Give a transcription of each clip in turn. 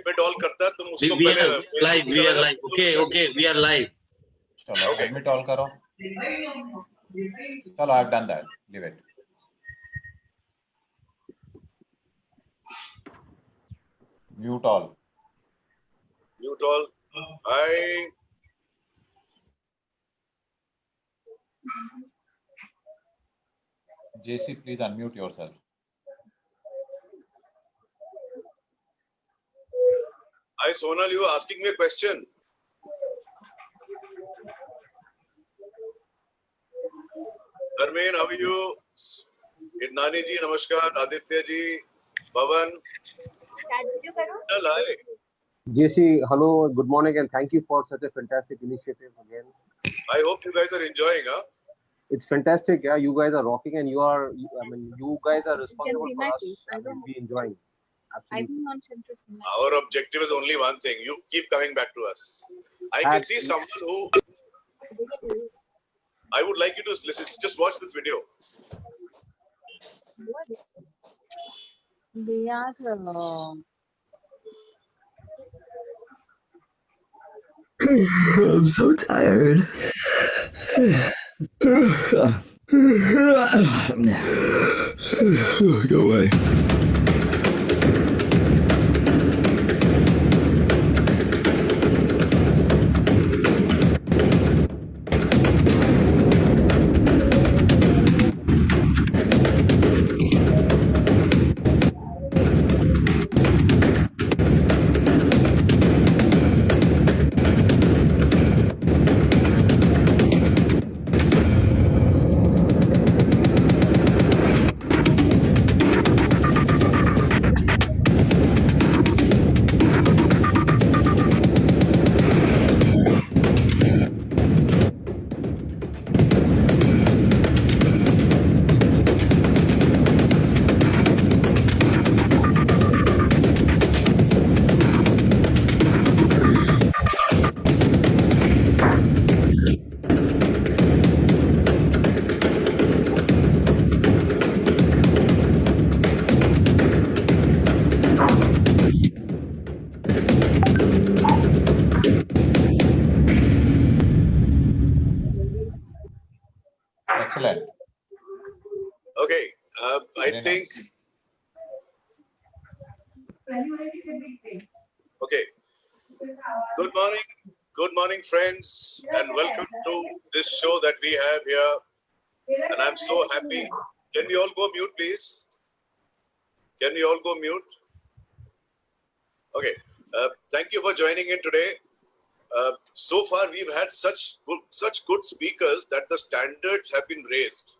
admit all करता है तुम उसको We पहले are live. We are live. Okay. We are live. चलो admit all करो. चलो, I've done that. Leave it. Mute all. Mute all. JC, please unmute yourself. Hi Sonal, you were asking me a question. Dharmen, how are you? Idnani ji, namaskar. Aditya ji, Pavan. Hi. JC, hello, good morning, and thank you for such a fantastic initiative again. I hope you guys are enjoying, huh? It's fantastic, yeah. You guys are rocking, and you guys are responsible for us. We'll be enjoying. Absolutely. Our objective is only one thing. You keep coming back to us. I can see someone who I would like you to listen. Just watch this video. They are. I'm so tired. Go away. Excellent. Okay. I think. Okay. Good morning, friends, and welcome to this show that we have here. And I'm so happy. Can we all go mute, please? Can we all go mute? Okay. Thank you for joining in today. So far, we've had such good speakers that the standards have been raised.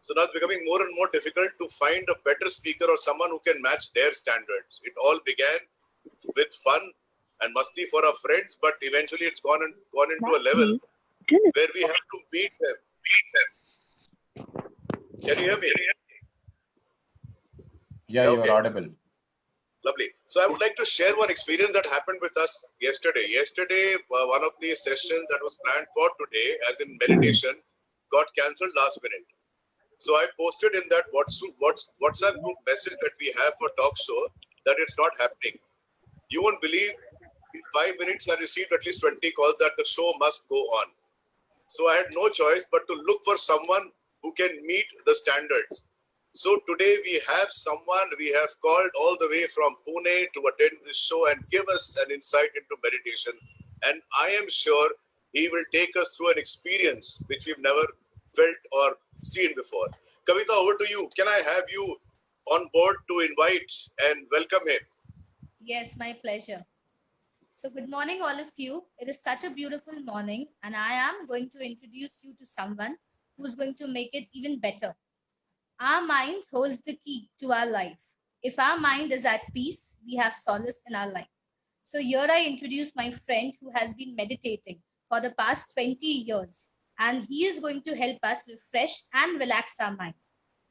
So now it's becoming more and more difficult to find a better speaker or someone who can match their standards. It all began with fun and masti for our friends, but eventually it's gone into a level where we have to beat them. Can you hear me? Yeah, you are audible. Lovely. So I would like to share one experience that happened with us yesterday. Yesterday, one of the sessions that was planned for today, as in meditation, got cancelled last minute. So I posted in that WhatsApp group message that we have for talk show that it's not happening. You won't believe, in 5 minutes I received at least 20 calls that the show must go on. So I had no choice but to look for someone who can meet the standards. So today we have someone we have called all the way from Pune to attend this show and give us an insight into meditation. And I am sure he will take us through an experience which we've never felt or seen before. Kavita, over to you. Can I have you on board to invite and welcome him? Yes, my pleasure. So good morning, all of you. It is such a beautiful morning, and I am going to introduce you to someone who's going to make it even better. Our mind holds the key to our life. If our mind is at peace, we have solace in our life. So here I introduce my friend who has been meditating for the past 20 years, and he is going to help us refresh and relax our mind.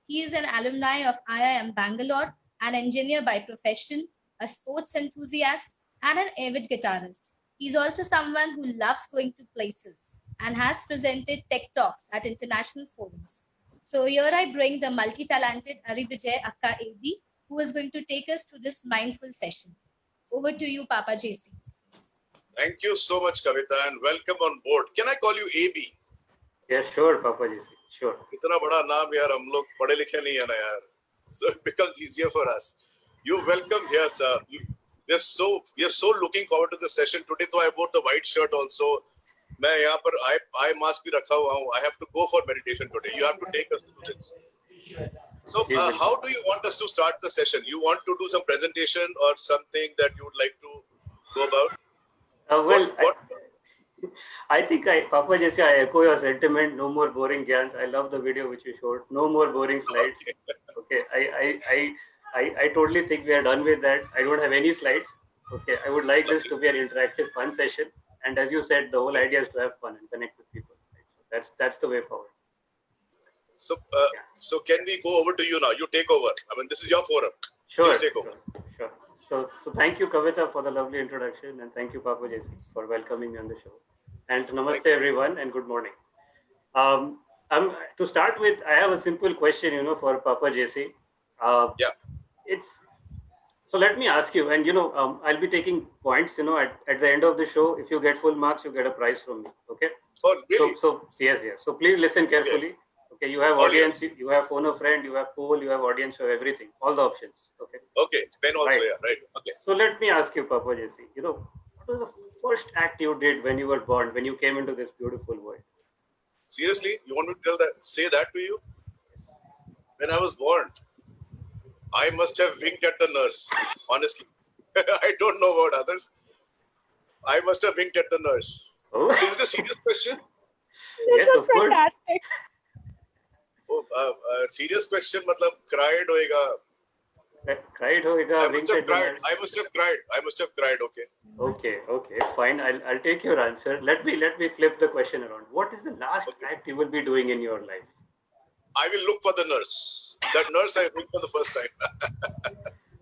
He is an alumni of IIM Bangalore, an engineer by profession, a sports enthusiast, and an avid guitarist. He's also someone who loves going to places and has presented tech talks at international forums. So here I bring the multi-talented Aribijay Akka AB, who is going to take us through this mindful session. Over to you, Papa JC. Thank you so much, Kavita, and welcome on board. Can I call you AB? Yeah, sure, Papa JC. Sure. इतना बड़ा नाम यार हम लोग पढ़े लिखे नहीं है ना यार. So it becomes easier for us. You welcome here, sir. We are so looking forward to the session today. So I wore the white shirt also. मैं यहाँ पर eye mask भी रखा हुआ हूँ. I have to go for meditation today. You have to take us through this. So how do you want us to start the session? You want to do some presentation or something that you would like to go about? I think Papa JC, I echo your sentiment. No more boring gyans. I love the video which you showed. No more boring slides. Okay. I totally think we are done with that. I don't have any slides. Okay. I would like this to be an interactive, fun session. And as you said, the whole idea is to have fun and connect with people. Right? So that's the way forward. So can we go over to you now? You take over. I mean, this is your forum. Sure. Please take over. Sure. So thank you, Kavita, for the lovely introduction, and thank you, Papa JC, for welcoming me on the show. And namaste, everyone, and good morning. To start with, I have a simple question, for Papa JC. So let me ask you, and I'll be taking points, at the end of the show. If you get full marks, you get a prize from me. Okay. Oh, really? So yes. So please listen carefully. Okay, you have audience, you have phone a friend, you have poll, you have audience, you have everything, all the options. Okay. Okay, pen also, Right. yeah, right. Okay. So let me ask you, Papa JC, what was the first act you did when you were born, when you came into this beautiful world? Seriously, you want me to say that to you? When I was born, I must have winked at the nurse. Honestly, I don't know about others. I must have winked at the nurse. Oh, Is it a serious question? yes, of course. Oh, serious question. मतलब cried होएगा. Cried hoega, I winked must have at the cried. nurse. I must have cried. Okay. Okay, fine. I'll take your answer. Let me flip the question around. What is the last act you will be doing in your life? I will look for the nurse. That nurse I winked for the first time.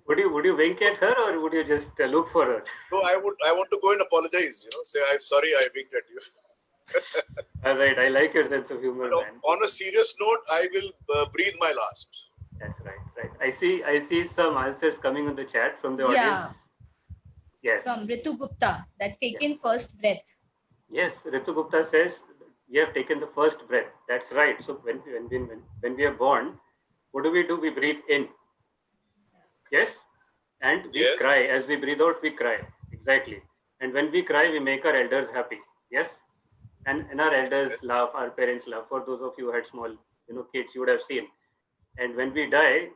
Would you wink at her, or would you just look for her? No, I want to go and apologize. Say I'm sorry I winked at you. All right, I like your sense of humor, No, man. on a serious note, I will breathe my last. That's right. I see some answers coming on the chat from the Yeah. audience. Yes. From Ritu Gupta, that taken first breath. Yes, Ritu Gupta says we have taken the first breath. That's right. So when we are born, what do? We breathe in. Yes, and we Yes. cry. As we breathe out, we cry. Exactly. And when we cry, we make our elders happy. Yes, and our elders laugh. Our parents laugh. For those of you who had small, kids, you would have seen. And when we die,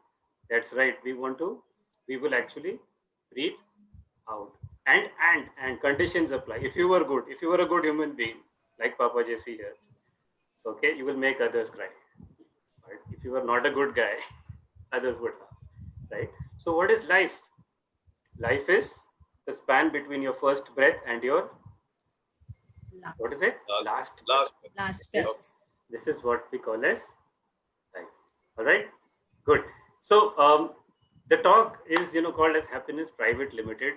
that's right. We will actually breathe out. And conditions apply. If you were a good human being, like Papa JC here, okay, you will make others cry. Right? If you are not a good guy, others would laugh. Right? So what is life? Life is the span between your first breath and your, what is it? Last breath. Last breath. This is what we call as life. All right, good. So the talk is called as Happiness Private Limited.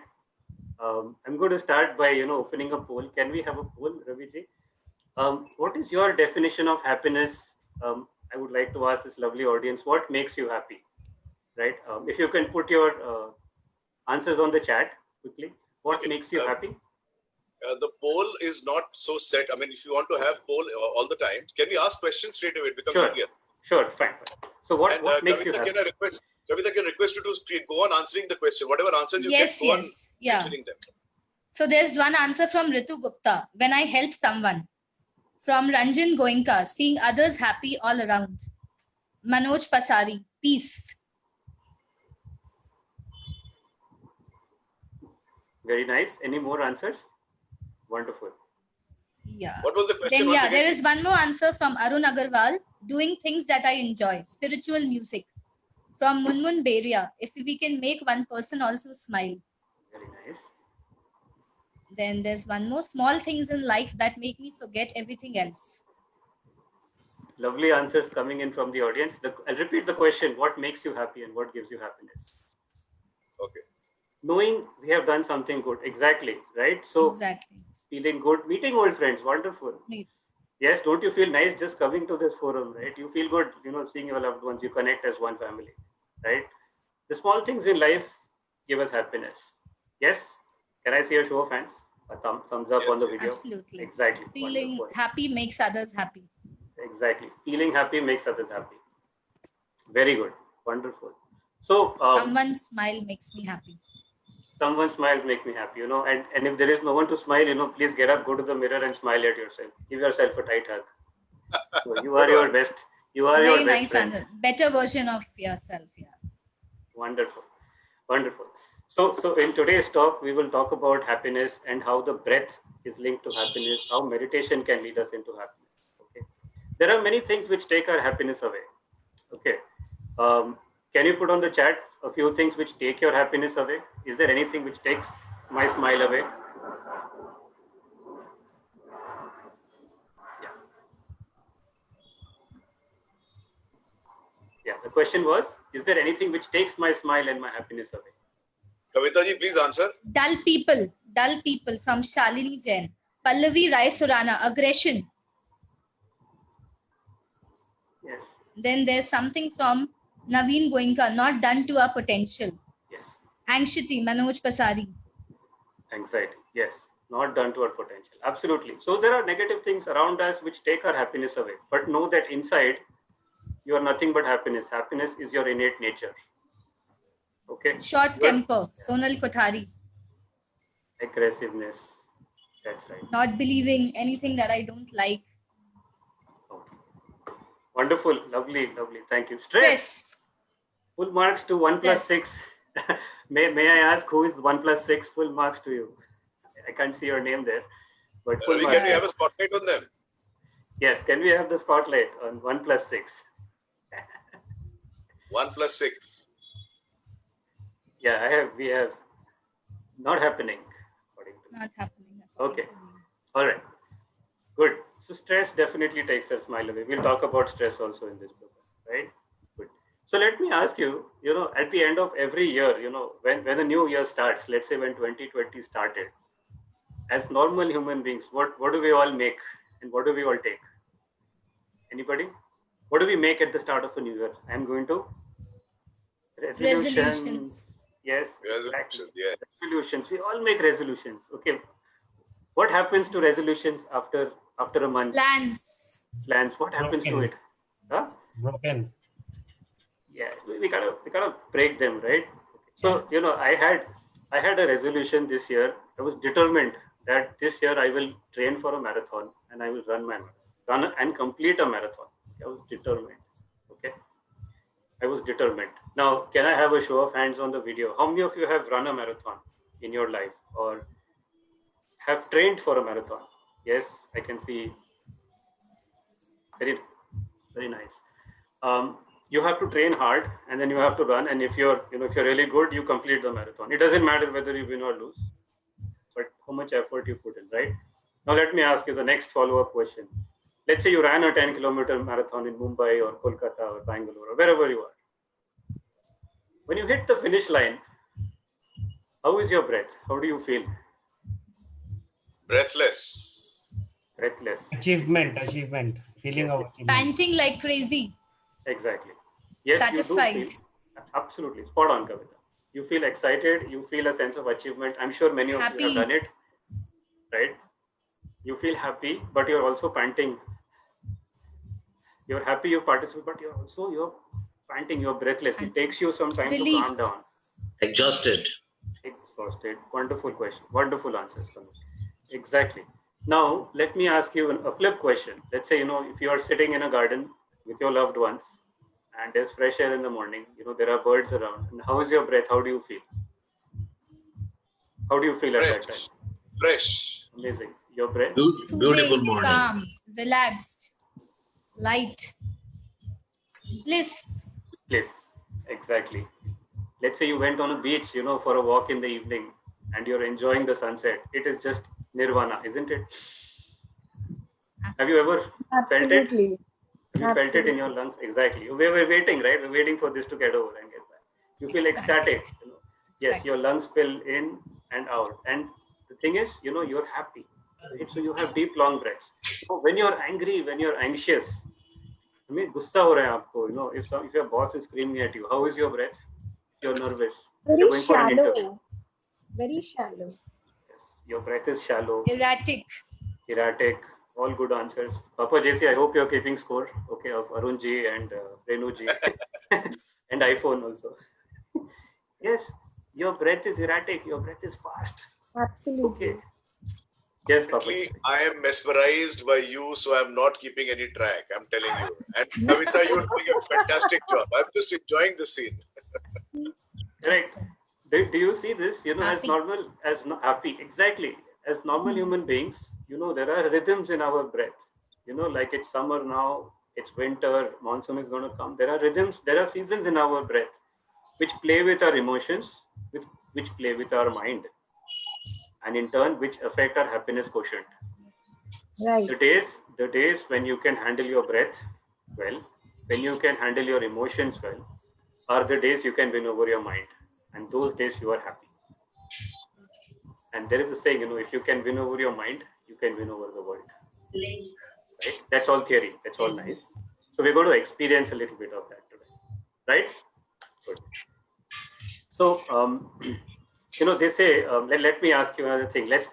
I'm going to start by opening a poll. Can we have a poll, Raviji? What is your definition of happiness? I would like to ask this lovely audience, what makes you happy? Right? If you can put your answers on the chat quickly. What Okay, makes you happy? The poll is not so set. I mean, if you want to have poll all the time, can we ask questions straight away? It becomes Sure. easier. Sure, fine. So what And makes you Kavita, happy? Kavita can request you to go on answering the question. Whatever answers you Yes, get, go on yes. Yeah. mentioning them. So there's one answer from Ritu Gupta. When I help someone. From Ranjan Goenka, seeing others happy all around. Manoj Pasari, peace. Very nice. Any more answers? Wonderful. Yeah. What was the question? Then once yeah, again? there is one more answer from Arun Agarwal. Doing things that I enjoy. Spiritual music. From Munmun Beria. If we can make one person also smile. Very nice. Then there's one more. Small things in life that make me forget everything else. Lovely answers coming in from the audience. I'll repeat the question. What makes you happy and what gives you happiness? Okay. Knowing we have done something good. Exactly. Right? So Exactly. feeling good. Meeting old friends. Wonderful. Meet. Yes. Don't you feel nice just coming to this forum, right? You feel good, seeing your loved ones. You connect as one family, right? The small things in life give us happiness. Yes? Can I see a show of hands? A thumbs up Yes, on the yes. video? Absolutely. Exactly. Feeling Wonderful. happy makes others happy. Exactly. Feeling happy makes others happy. Very good. Wonderful. So, Someone's smile makes me happy. someone's smiles make me happy, and if there is no one to smile, please get up, go to the mirror and smile at yourself. Give yourself a tight hug. So you are Good your one. best. You A are your very best nice friend. and better version of yourself. Yeah. Wonderful. Wonderful. So in today's talk, we will talk about happiness and how the breath is linked to happiness, how meditation can lead us into happiness. Okay. There are many things which take our happiness away. Okay. Can you put on the chat a few things which take your happiness away? Is there anything which takes my smile away? Yeah, the question was, is there anything which takes my smile and my happiness away? Kavita ji, please answer. Dull people from Shalini Jain. Pallavi Rai Surana, aggression. Yes, Then there's something from Naveen Goenka, not done to our potential. yes. Anxiety, Manoj Pasari. Anxiety, yes. Not done to our potential. Absolutely. So there are negative things around us which take our happiness away. But know that inside, you are nothing but happiness. Happiness is your innate nature. Okay? Short temper, Sonal Kothari. Aggressiveness. That's right. Not believing anything that I don't like. Okay. Wonderful. Lovely, lovely. Thank you. Stress. Full marks to 1 plus Stress. 6. may I ask who is 1 plus 6? Full marks to you. I can't see your name there. But full Ravi, marks. can we have a spotlight on them? Yes, can we have the spotlight on 1 plus 6? 1 plus 6. Yeah, we have. Not happening. According to me. Not happening. Okay. All right. Good. So stress definitely takes a smile away. We'll talk about stress also in this program, right? Good. So let me ask you, at the end of every year, when a new year starts, let's say when 2020 started, as normal human beings, what do we all make and what do we all take? Anybody? What do we make at the start of a new year? I'm going to Resolutions. Yes. Resolution, Exactly. yeah. Resolutions. We all make resolutions. Okay. What happens to resolutions after a month? Plans. What happens to it? Huh? Broken. Yeah, we gotta break them, right? So I had a resolution this year. I was determined that this year I will train for a marathon and I will run and complete a marathon. I was determined. Okay. I was determined. Now, can I have a show of hands on the video? How many of you have run a marathon in your life or have trained for a marathon? Yes, I can see. Very, very nice. You have to train hard and then you have to run. And if you're really good, you complete the marathon. It doesn't matter whether you win or lose, but how much effort you put in, right? Now, let me ask you the next follow-up question. Let's say you ran a 10-kilometer marathon in Mumbai or Kolkata or Bangalore or wherever you are. When you hit the finish line, how is your breath? How do you feel? Breathless. Breathless. Achievement. Feeling Yes, of yes. achievement. Panting like crazy. Exactly. Yes, Satisfied. You do feel, absolutely. Spot on, Kavita. You feel excited. You feel a sense of achievement. I'm sure many of you Happy. have done it, right? You feel happy, but you're also panting. You're happy, you participate, but you're panting, you're breathless. It takes you some time Relief. to calm down. Exhausted. Exhausted. Wonderful question. Wonderful answers. Exactly. Now, let me ask you a flip question. Let's say, if you are sitting in a garden with your loved ones and there's fresh air in the morning, there are birds around. And how is your breath? How do you feel? How do you feel at that time? Fresh. Amazing. Your breath? Beautiful Soothing, morning. calm, relaxed, light, bliss. Bliss. Exactly. Let's say you went on a beach, for a walk in the evening and you're enjoying the sunset. It is just nirvana, isn't it? Have you ever felt it? Absolutely. Have you felt it in your lungs? Exactly. We were waiting, right? We're waiting for this to get over and get back. You feel ecstatic. Yes, Exactly. your lungs fill in and out. And the thing is, you're happy. Right? So you have deep, long breaths. When you're angry, when you're anxious, gussa ho raha hai aapko, if your boss is screaming at you, how is your breath? You're nervous. Very You're going for an shallow. interview. Very shallow. Yes. Your breath is shallow, Erratic. erratic. All good answers. Papa JC, I hope you're keeping score. Okay, of Arun ji and Renu ji and iPhone also. Yes, your breath is erratic. Your breath is fast. Absolutely. Okay. Yes, Papa. Actually, I am mesmerized by you, so I'm not keeping any track. I'm telling you. And Kavita, you're doing a fantastic job. I'm just enjoying the scene. Right. Do you see this? You know, Happy. happy. Exactly. As normal human beings, you know, there are rhythms in our breath. You know, like it's summer now, it's winter, monsoon is going to come. There are rhythms, there are seasons in our breath which play with our emotions, which play with our mind, and in turn, which affect our happiness quotient. Right. The days when you can handle your breath well, when you can handle your emotions well, are the days you can win over your mind. And those days you are happy. And there is a saying, you know, if you can win over your mind, you can win over the world. Right? That's all theory. That's all nice. So we're going to experience a little bit of that today. Right? Good. So, you know, they say, let me ask you another thing. Let's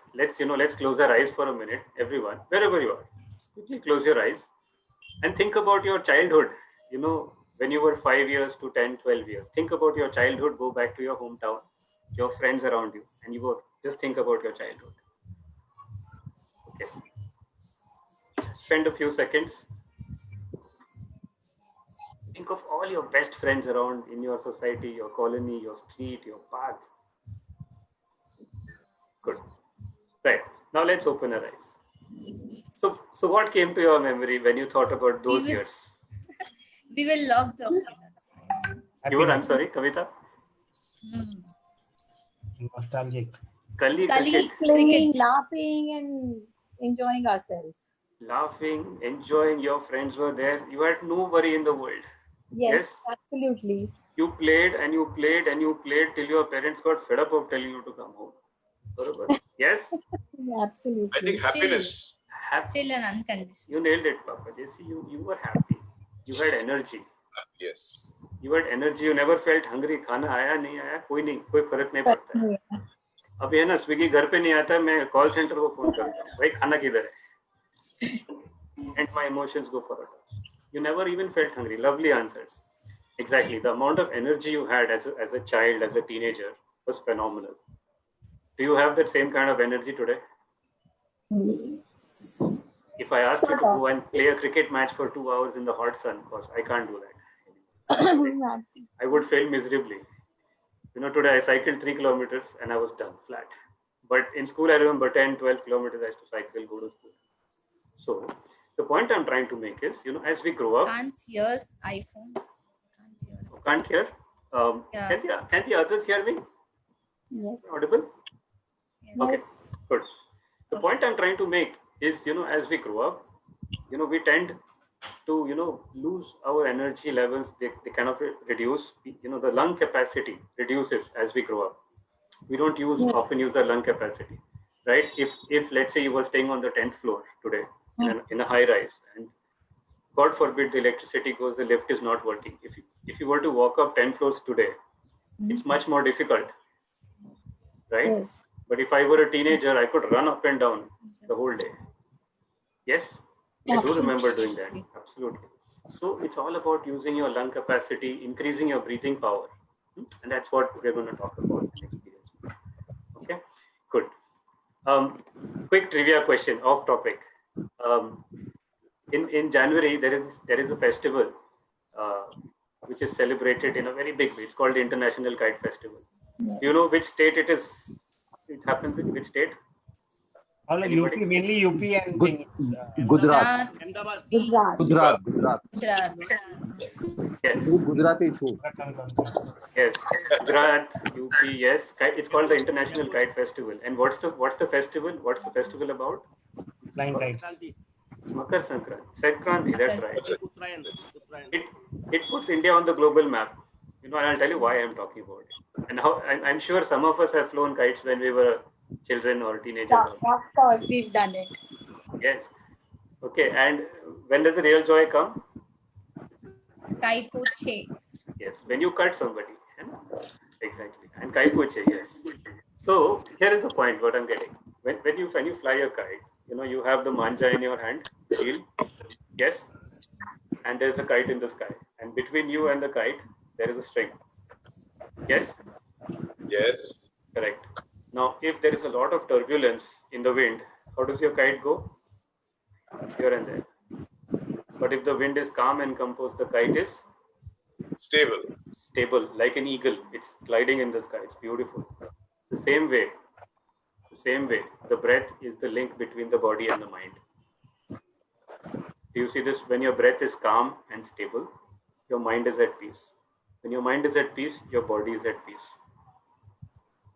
close our eyes for a minute, everyone, wherever you are. Just quickly close your eyes and think about your childhood. You know, when you were 5 years to 10, 12 years, think about your childhood, go back to your hometown, your friends around you, and you would just think about your childhood. Okay. Spend a few seconds. Think of all your best friends around in your society, your colony, your street, your path. Good. Right. Now let's open our eyes. So what came to your memory when you thought about those years? We will log the. You were, I'm sorry, Kavita? Nostalgic. Kali Playing, cricket. laughing, and enjoying ourselves. Laughing, enjoying, your friends were there. You had no worry in the world. Yes, absolutely. You played and you played and you played till your parents got fed up of telling you to come home. Yes? Absolutely. I think happiness. Chill and unconditional. You nailed it, Papa. JC, you were happy. You had energy. Yes. You had energy. You never felt hungry. खाना आया नहीं आया कोई नहीं कोई फर्क नहीं पड़ता है. अभी है ना स्विगी घर पे नहीं आता मैं कॉल सेंटर को फोन करता हूँ भाई खाना किधर है. And my emotions go for a toss. You never even felt hungry. Lovely answers. Exactly. The amount of energy you had as a child, as a teenager was phenomenal. Do you have that same kind of energy today? If I asked you to go and play a cricket match for 2 hours in the hot sun, because I can't do that. I would fail miserably. You know, today I cycled 3 kilometers and I was done flat. But in school, I remember 10, 12 kilometers I used to cycle, go to school. So the point I'm trying to make is, you know, as we grow up. Can't hear iPhone. Can't hear? Yeah. Can the others hear me? Yes. Audible? Yes. Okay, good. The point I'm trying to make is, you know, as we grow up, you know, we tend to, you know, lose our energy levels. They kind of reduce, you know, the lung capacity reduces as we grow up. We don't often use our lung capacity, right? If let's say you were staying on the 10th floor today in a high rise and God forbid the electricity goes, the lift is not working. If you were to walk up 10 floors today, it's much more difficult, right? Yes. But if I were a teenager, I could run up and down the whole day. Yes, I do remember doing that. Absolutely. So it's all about using your lung capacity, increasing your breathing power. And that's what we're going to talk about and experience. Okay, good. Quick trivia question, off topic. In January, there is a festival which is celebrated in a very big way. It's called the International Kite Festival. Yes. Do you know which state it is? It happens in which state? All UP, mainly UP and Gujarat. Gujarat. Gujarat. Yes. Gujarati too. Yes. Gujarat, UP. Yes. It's called the International Kite Festival. And what's the festival? What's the festival about? Flying kites. Makar Sankranti. That's right. It puts India on the global map. You know, and I'll tell you why I'm talking about it. And how I'm sure some of us have flown kites when we were children or teenagers. Of course, we've done it. Yes. Okay. And when does the real joy come? Kai Poche. Yes. When you cut somebody. Exactly. And Kai Poche, yes. So here is the point. What I'm getting. When you fly a kite, you have the manja in your hand, wheel, yes, and there's a kite in the sky, and between you and the kite there is a string. Yes. Yes. Correct. Now, if there is a lot of turbulence in the wind, how does your kite go? Here and there. But if the wind is calm and composed, the kite is Stable. stable, like an eagle. It's gliding in the sky. It's beautiful. The same way, the breath is the link between the body and the mind. Do you see this? When your breath is calm and stable, your mind is at peace. When your mind is at peace, your body is at peace.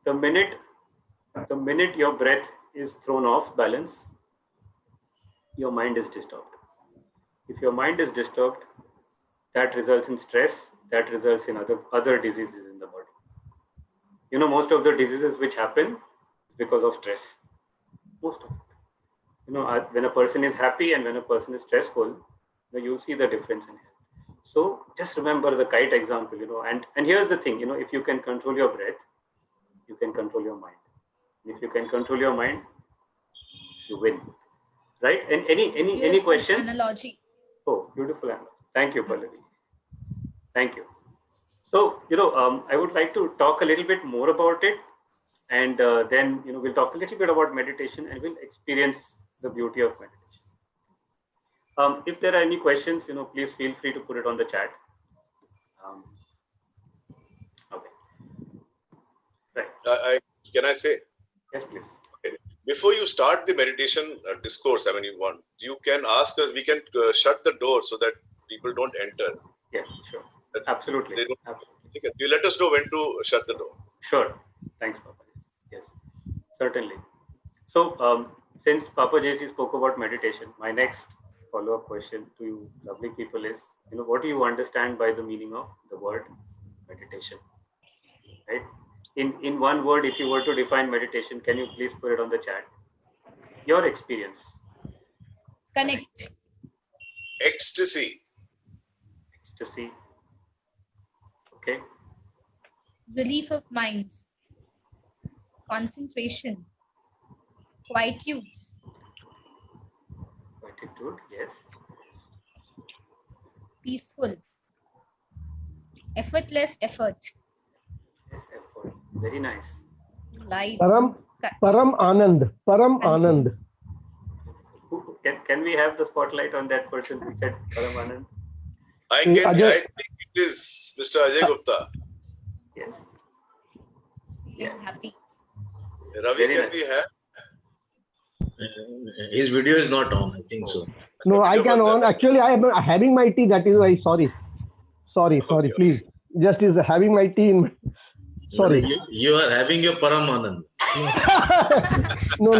The minute your breath is thrown off balance, your mind is disturbed. If your mind is disturbed, that results in stress, that results in other diseases in the body. Most of the diseases which happen is because of stress. Most of it. When a person is happy and when a person is stressful, you'll see the difference in health. So just remember the kite example, and here's the thing, if you can control your breath, you can control your mind. If you can control your mind, you win. Right? And any questions? Analogy. Oh, beautiful analogy. Thank you, Pallavi. Thank you. So, I would like to talk a little bit more about it, and then, we'll talk a little bit about meditation and we'll experience the beauty of meditation. If there are any questions, please feel free to put it on the chat. Okay. Right. Can I say? Yes, please. Okay. Before you start the meditation discourse, you can ask us, we can shut the door so that people don't enter. Yes, sure. Absolutely. Absolutely. You let us know when to shut the door. Sure. Thanks, Papa. Yes, certainly. So, since Papa JC spoke about meditation, my next follow-up question to you lovely people is, what do you understand by the meaning of the word meditation? Right? In one word, if you were to define meditation, can you please put it on the chat? Your experience. Connect. Ecstasy. Ecstasy. Okay. Relief of mind. Concentration. Quietude. Quietude, yes. Peaceful. Effortless effort. Yes, effort. Very nice. Light. Param Anand. Param Anand. Can we have the spotlight on that person who said Param Anand? I think it is Mr. Ajay Gupta. Yes. Yeah. Happy. Ravi, can we have? His video is not on, I think so. No, I can on. Actually, I am having my tea. That is why. Sorry. Okay. Please. Just is having my tea. Sorry. You are having your Param Anand. No.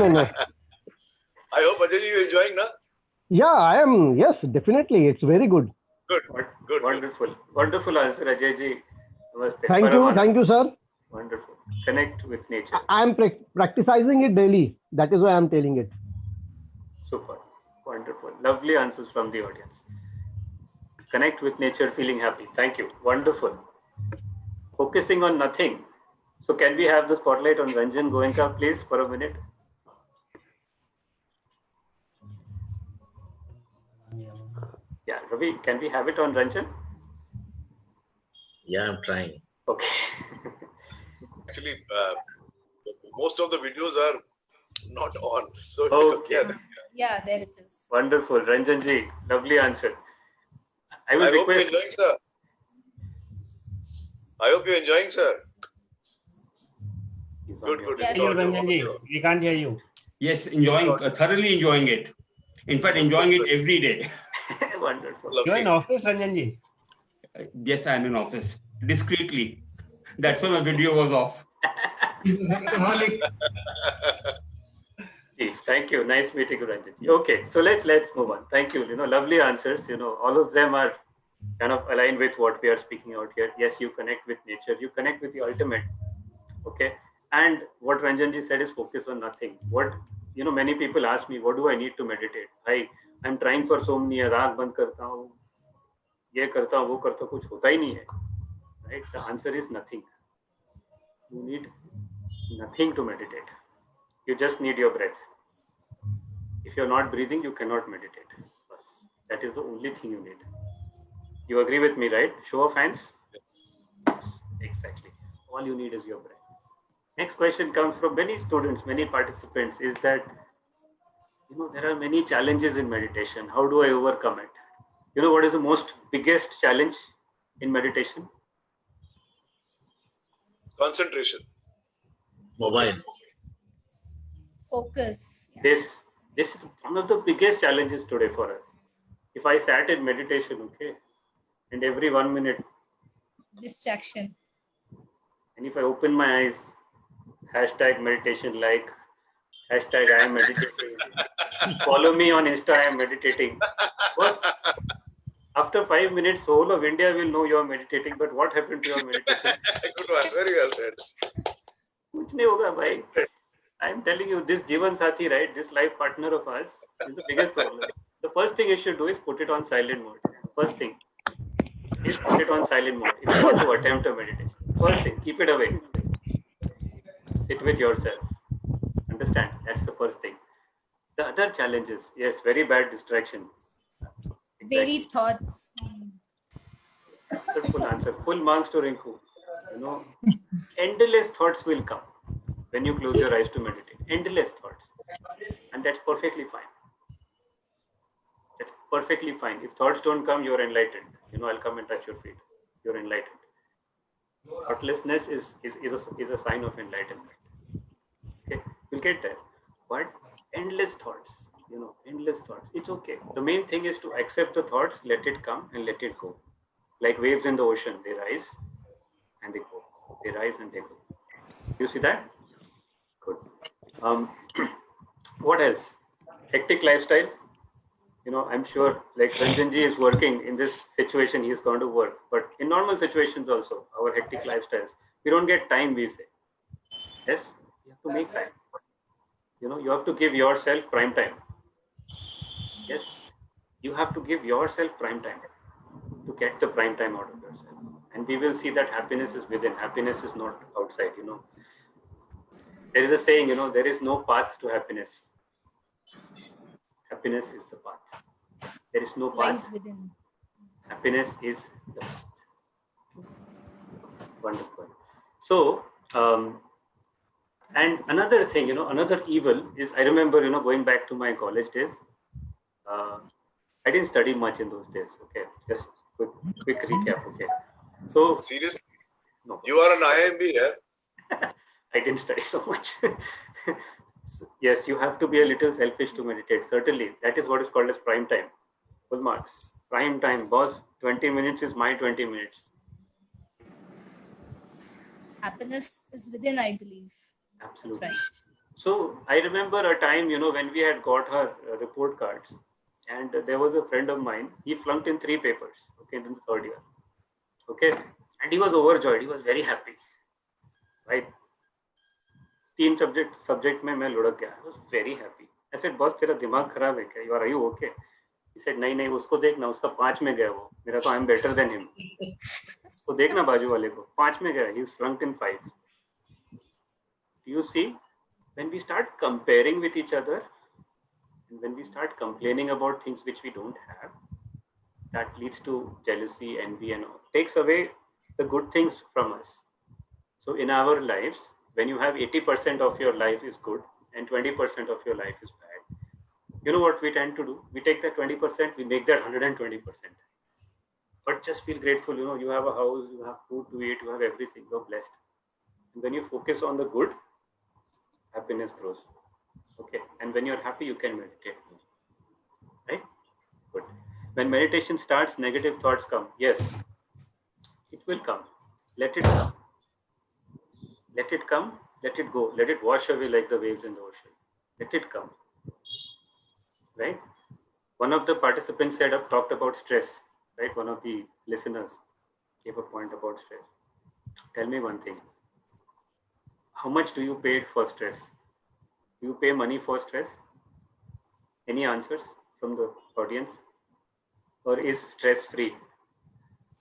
I hope Ajay you are enjoying, na? Yeah, I am. Yes, definitely. It's very good. Good. Wonderful answer, Ajay ji. Namaste. Thank you, sir. Wonderful. Connect with nature. I am practicing it daily. That is why I am telling it. Super. Wonderful. Lovely answers from the audience. Connect with nature, feeling happy. Thank you. Wonderful. Focusing on nothing. So can we have the spotlight on Ranjan Goenka, please, for a minute? Yeah, Ravi, can we have it on Ranjan? Yeah, I'm trying. Okay. Actually, most of the videos are not on. So Okay. Yeah, there it is. Wonderful. Ranjan ji, lovely answer. I will I hope you're request. enjoying, sir. I hope you're enjoying, sir. Good. Yes. Hear you, Ranjan ji. We can't hear you. Yes, thoroughly enjoying it. In fact, enjoying it every day. Wonderful. You're in office, Ranjan ji. Yes, I'm in office discreetly. That's why my video was off. Thank you. Nice meeting you, Ranjan. Okay, so let's move on. Thank you. Lovely answers. All of them are kind of aligned with what we are speaking out here. Yes, you connect with nature. You connect with the ultimate. Okay. And what Ranjan ji said is focus on nothing. Many people ask me, what do I need to meditate? I'm trying for so many years. आँख बंद करता हूँ, ये करता हूँ, वो करता हूँ, कुछ होता ही नहीं है. Right? The answer is nothing. You Nothing to meditate. You just need your breath. If you're not breathing, you cannot meditate. That is the only thing you need. You agree with me, right? Show of hands. Exactly. All you need is your breath. Next question comes from many students, many participants, is that, there are many challenges in meditation. How do I overcome it? You know what is the most biggest challenge in meditation? Concentration. Mobile. Focus. This is one of the biggest challenges today for us. If I sat in meditation, okay, and every 1 minute, Distraction. and if I open my eyes, hashtag meditation like, hashtag I am meditating, follow me on Insta, I am meditating. Boss, after 5 minutes, whole of India will know you are meditating, but what happened to your meditation? Good one. Very well said. Kuch nahi hoga, bhai. I am telling you, this Jivan Sathi, right, this life partner of ours is the biggest problem. The first thing you should do is put it on silent mode. First thing is put it on silent mode. If you want to attempt a meditation, first thing, keep it away. Sit with yourself. Understand? That's the first thing. The other challenges, yes, very bad distraction. Very thoughts. Full answer. Full marks to Rinku. Endless thoughts will come when you close your eyes to meditate. Endless thoughts. And that's perfectly fine. That's perfectly fine. If thoughts don't come, you're enlightened. I'll come and touch your feet. You're enlightened. Thoughtlessness is a sign of enlightenment. Okay, we'll get there. But endless thoughts, endless thoughts. It's okay. The main thing is to accept the thoughts, let it come and let it go. Like waves in the ocean, they rise and they go. They rise and they go. You see that? Good. What else? Hectic lifestyle. I'm sure like Ranjanji is working in this situation, he's going to work. But in normal situations also, our hectic lifestyles, we don't get time, we say. Yes, you have to make time. You have to give yourself prime time. Yes, you have to give yourself prime time to get the prime time out of yourself. And we will see that happiness is within. Happiness is not outside, There is a saying, there is no path to happiness. Happiness is the path. There is no path. Within. Happiness is the path. Wonderful. So, and another thing, another evil is, I remember, going back to my college days, I didn't study much in those days. Okay, just quick recap. Okay, so Seriously? no, You are an IMB, yeah? I didn't study so much. So, yes, you have to be a little selfish to meditate. Certainly, that is what is called as prime time. Full marks. Prime time, boss. 20 minutes is my 20 minutes. Happiness is within, I believe. Absolutely. Right. So I remember a time, when we had got her report cards, and there was a friend of mine. He flunked in 3 papers. Okay, in the 3rd year. Okay, and he was overjoyed. He was very happy. Right. 3 subject में मैं लुढ़क गया. I was very happy. I said, boss, तेरा दिमाग खराब है क्या? Are you okay? He said, नहीं, उसको देखना, उसका 5 में गया वो. मेरा तो I'm better than him. उसको देखना बाजू वाले को. 5 में गया. He flunked in 5. Do you see? When we start comparing with each other, and when we start complaining about things which we don't have, that leads to jealousy, envy, and all. Takes away the good things from us. So in our lives, when you have 80% of your life is good and 20% of your life is bad, you know what we tend to do? We take that 20%, we make that 120%. But just feel grateful, you have a house, you have food to eat, you have everything, you're blessed. And when you focus on the good, happiness grows. Okay, and when you're happy, you can meditate. Right? Good. When meditation starts, negative thoughts come. Yes, it will come. Let it come. Let it come, let it go, let it wash away like the waves in the ocean. Let it come. Right? One of the participants talked about stress. Right? One of the listeners gave a point about stress. Tell me one thing. How much do you pay for stress? Do you pay money for stress? Any answers from the audience? Or is stress free?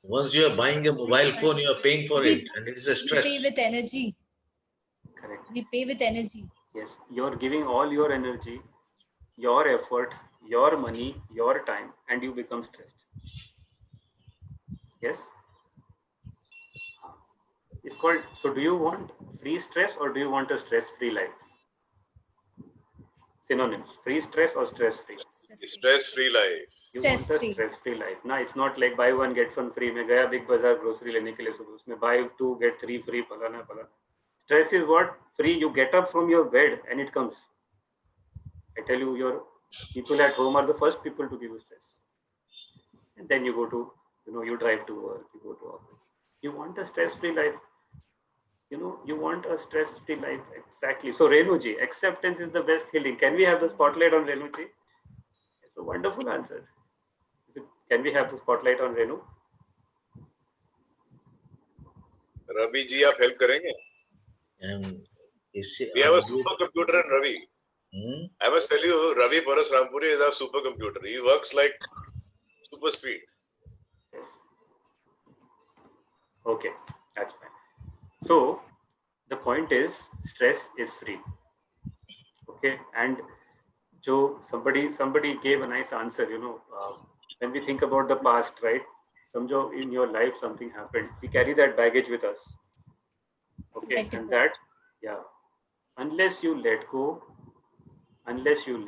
Once you are buying a mobile phone, you are paying for it, and it is a stress. Pay with energy. Correct. We pay with energy. Yes, you're giving all your energy, your effort, your money, your time, and you become stressed. Yes. It's called. So, do you want free stress or do you want a stress-free life? Synonyms: free stress or stress-free. Stress-free life. You want a Stress-free. stress-free life. Now, it's not like buy one get one free. मैं गया big बाजार grocery लेने के लिए सुबह उसमें buy two get three free फलाना फलाना. Stress is what? Free. You get up from your bed and it comes. I tell you, your people at home are the first people to give you stress. And then you go to, you drive to work, you go to office. You want a stress-free life. You want a stress-free life. Exactly. So Renuji, acceptance is the best healing. Can we have the spotlight on Renuji? It's a wonderful answer. Can we have the spotlight on Renu? Ravi ji, आप help करेंगे? We have a supercomputer in Ravi. I must tell you, Ravi Parasrampuri is our supercomputer. He works like super speed. Yes. Okay, that's fine. So the point is, stress is free. Okay, and somebody gave a nice answer. When we think about the past, right? Somehow in your life something happened. We carry that baggage with us. Okay, and that, yeah, unless you let go, unless you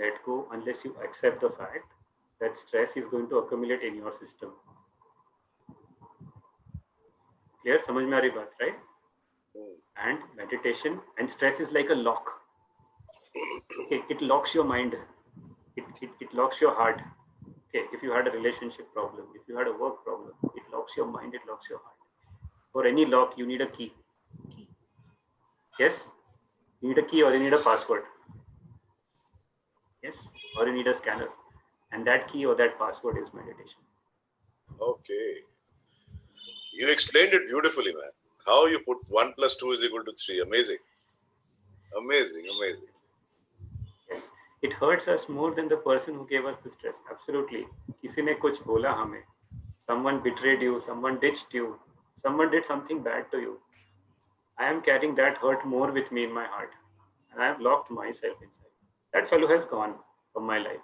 accept the fact that stress is going to accumulate in your system. Clear? समझ में आ रही बात, right? And meditation and stress is like a lock. Okay, it locks your mind. It locks your heart. Okay, if you had a relationship problem, if you had a work problem, it locks your mind, it locks your heart. For any lock, you need a key. Yes? You need a key or you need a password. Yes? Or you need a scanner. And that key or that password is meditation. Okay. You explained it beautifully, man. How you put 1 + 2 is equal to 3. Amazing. Amazing, amazing. Yes. It hurts us more than the person who gave us the stress. Absolutely. किसी ने कुछ बोला हमें. Someone betrayed you, someone ditched you, someone did something bad to you. I am carrying that hurt more with me in my heart. And I have locked myself inside. That fellow has gone from my life.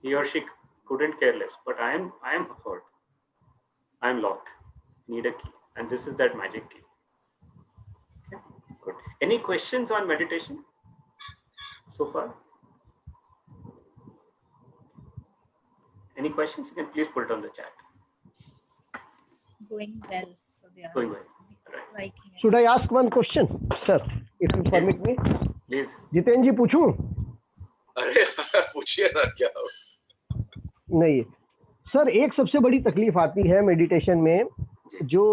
He or she couldn't care less, but I am hurt. I am locked. Need a key. And this is that magic key. Okay. Good. Any questions on meditation so far? Any questions? You can please put it on the chat. Going well. So they are Going well. Right. liking it. Should I ask one question, sir, if you permit me? Please. Jitendra जी पूछूं? अरे पूछिए ना क्या हो? नहीं sir, एक सबसे बड़ी तकलीफ आती है मेडिटेशन में, जो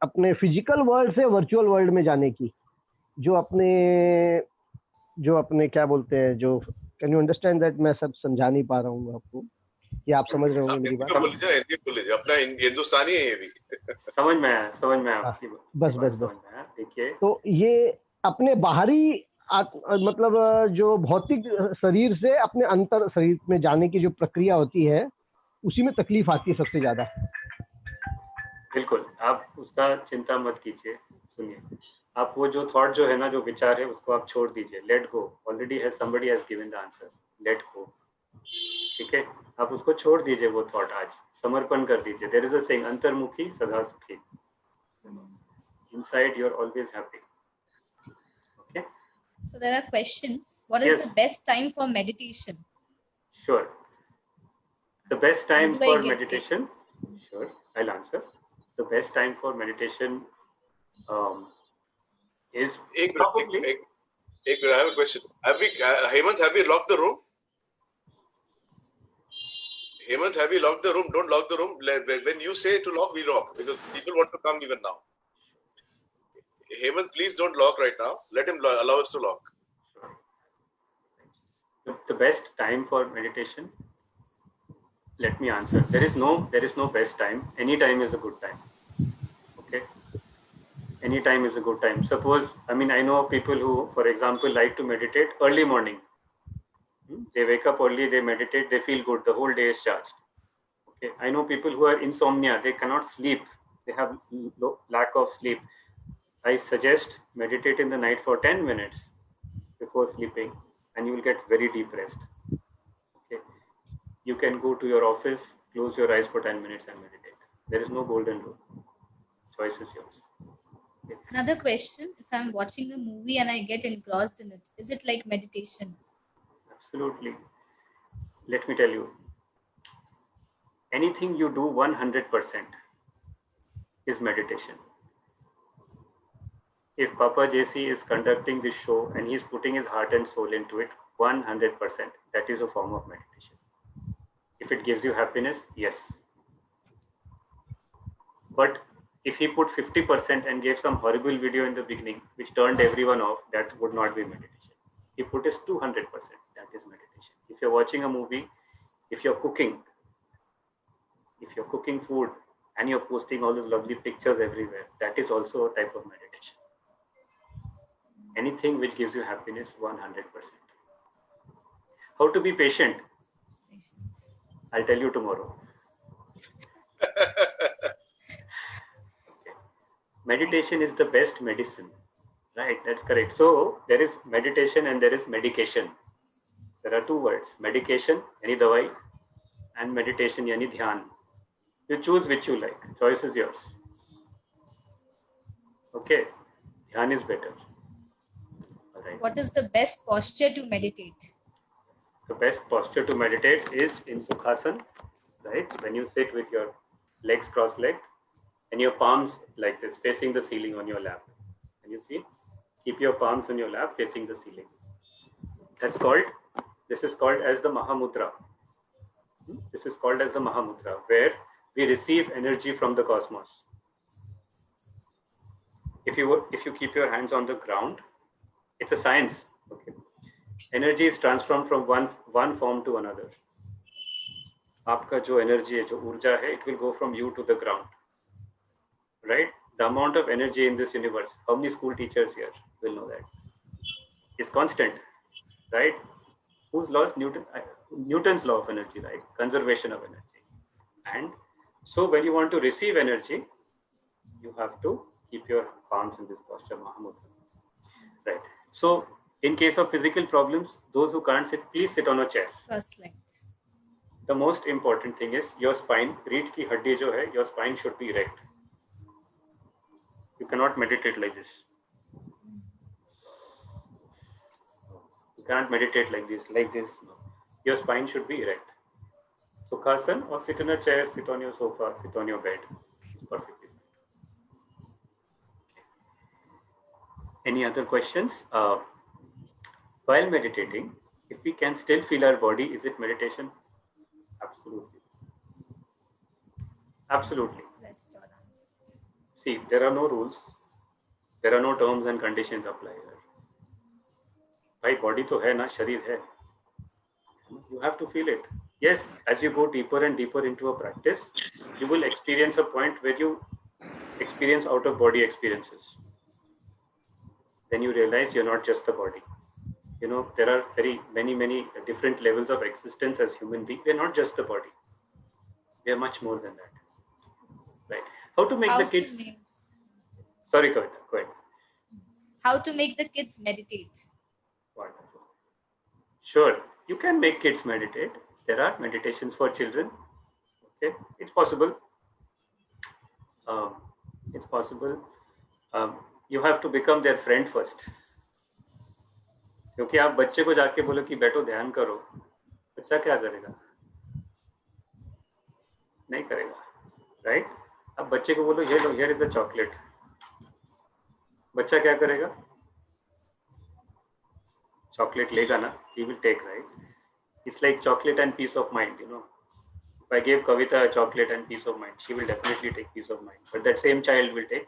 अपने फिजिकल वर्ल्ड से वर्चुअल वर्ल्ड में जाने की, जो अपने क्या बोलते हैं, जो कैन यू अंडरस्टैंड दैट? मैं सब समझा नहीं पा रहा हूँ आपको, कि आप समझ रहे होंगे मेरी बात? बोल लीजिए, अपना हिंदुस्तानी है ये भी। समझ में आया आपकी बस देखिए, तो ये अपने बाहरी मतलब जो भौतिक शरीर से अपने अंतर शरीर में जाने की जो प्रक्रिया होती है, उसी में तकलीफ आती है सबसे ज्यादा। बिल्कुल, आप उसका चिंता मत कीजिए। सुनिए, आप वो जो थॉट जो है ना, जो विचार है, उसको आप छोड़ दीजिए। Let go. Already has somebody has given the answer. Let go. ठीक है, आप उसको छोड़ दीजिए, वो थॉट आज समर्पण कर दीजिए। देयर इज अ सेइंग, अंतर्मुखी सदा सुखी। Inside you are always happy. Okay, So there are questions. What is the best time for meditation? Sure. The best time How do I for get meditation? Sure, I'll answer. The best time for meditation is probably. I have a question. Hemant, have we locked the room? Hemant, have we locked the room? Don't lock the room. When you say to lock, we lock, because people want to come even now. Hemant, please don't lock right now. Let him allow us to lock. The best time for meditation. Let me answer. There is no best time. Any time is a good time. Okay. Any time is a good time. Suppose, I know people who, for example, like to meditate early morning. They wake up early, they meditate, they feel good. The whole day is charged. Okay. I know people who are insomnia. They cannot sleep. They have lack of sleep. I suggest meditate in the night for 10 minutes before sleeping, and you will get very deep rest. Okay. You can go to your office, close your eyes for 10 minutes and meditate. There is no golden rule. Choice is yours. Another question: if I'm watching a movie and I get engrossed in it, is it like meditation? Absolutely. Let me tell you, anything you do 100% is meditation. If Papa JC is conducting this show and he's putting his heart and soul into it 100%, that is a form of meditation. If it gives you happiness, yes. But if he put 50% and gave some horrible video in the beginning, which turned everyone off, that would not be meditation. He put his 200%, that is meditation. If you're watching a movie, if you're cooking food and you're posting all those lovely pictures everywhere, that is also a type of meditation. Anything which gives you happiness, 100%. How to be patient? I'll tell you tomorrow. Okay. Meditation is the best medicine, right? That's correct. So there is meditation and there is medication. There are two words: medication, yani dawai, and meditation, yani dhyan. You choose which you like. Choice is yours. Okay, dhyan is better. All right. What is the best posture to meditate? The best posture to meditate is in Sukhasana, right? When you sit with your legs cross-legged and your palms like this, facing the ceiling on your lap. Can you see? Keep your palms on your lap facing the ceiling. This is called as the Mahamudra. This is called as the Mahamudra, where we receive energy from the cosmos. If you keep your hands on the ground, it's a science. Okay. Energy is transformed from one form to another. आपका जो energy है, जो ऊर्जा है, it will go from you to the ground. Right? The amount of energy in this universe, how many school teachers here will know that? Is constant, right? Who's lost Newton's law of energy, right? Conservation of energy. And so when you want to receive energy, you have to keep your palms in this posture, Mahamudra. Right. So in case of physical problems, those who can't sit, please sit on a chair. Cross-legged. The most important thing is your spine, reed ki haddi jo hai, your spine should be erect. You cannot meditate like this. You can't meditate like this. No. Your spine should be erect. Sukhasana, or sit in a chair, sit on your sofa, sit on your bed. It's perfectly. Any other questions? While meditating, if we can still feel our body, is it meditation? Absolutely. Absolutely. See, there are no rules. There are no terms and conditions applied. Bhai, body to hai na, sharir hai. You have to feel it. Yes, as you go deeper and deeper into a practice, you will experience a point where you experience out of body experiences. Then you realize you're not just the body. You know, there are many different levels of existence as human beings. We're not just the body. We are much more than that. Right. How to make the kids... Sorry, Kavita, go ahead. How to make the kids meditate? Wonderful. Sure, you can make kids meditate. There are meditations for children. Okay, it's possible. It's possible. You have to become their friend first. क्योंकि आप बच्चे को जाके बोलो कि बैठो ध्यान करो, बच्चा क्या करेगा? नहीं करेगा, राइट? अब बच्चे को बोलो ये लो, here is the chocolate. बच्चा क्या करेगा? Chocolate लेगा ना, he will take, right? It's like chocolate and peace of mind, you know. If I gave Kavita a chocolate and peace of mind, she will definitely take peace of mind. But that same child will take.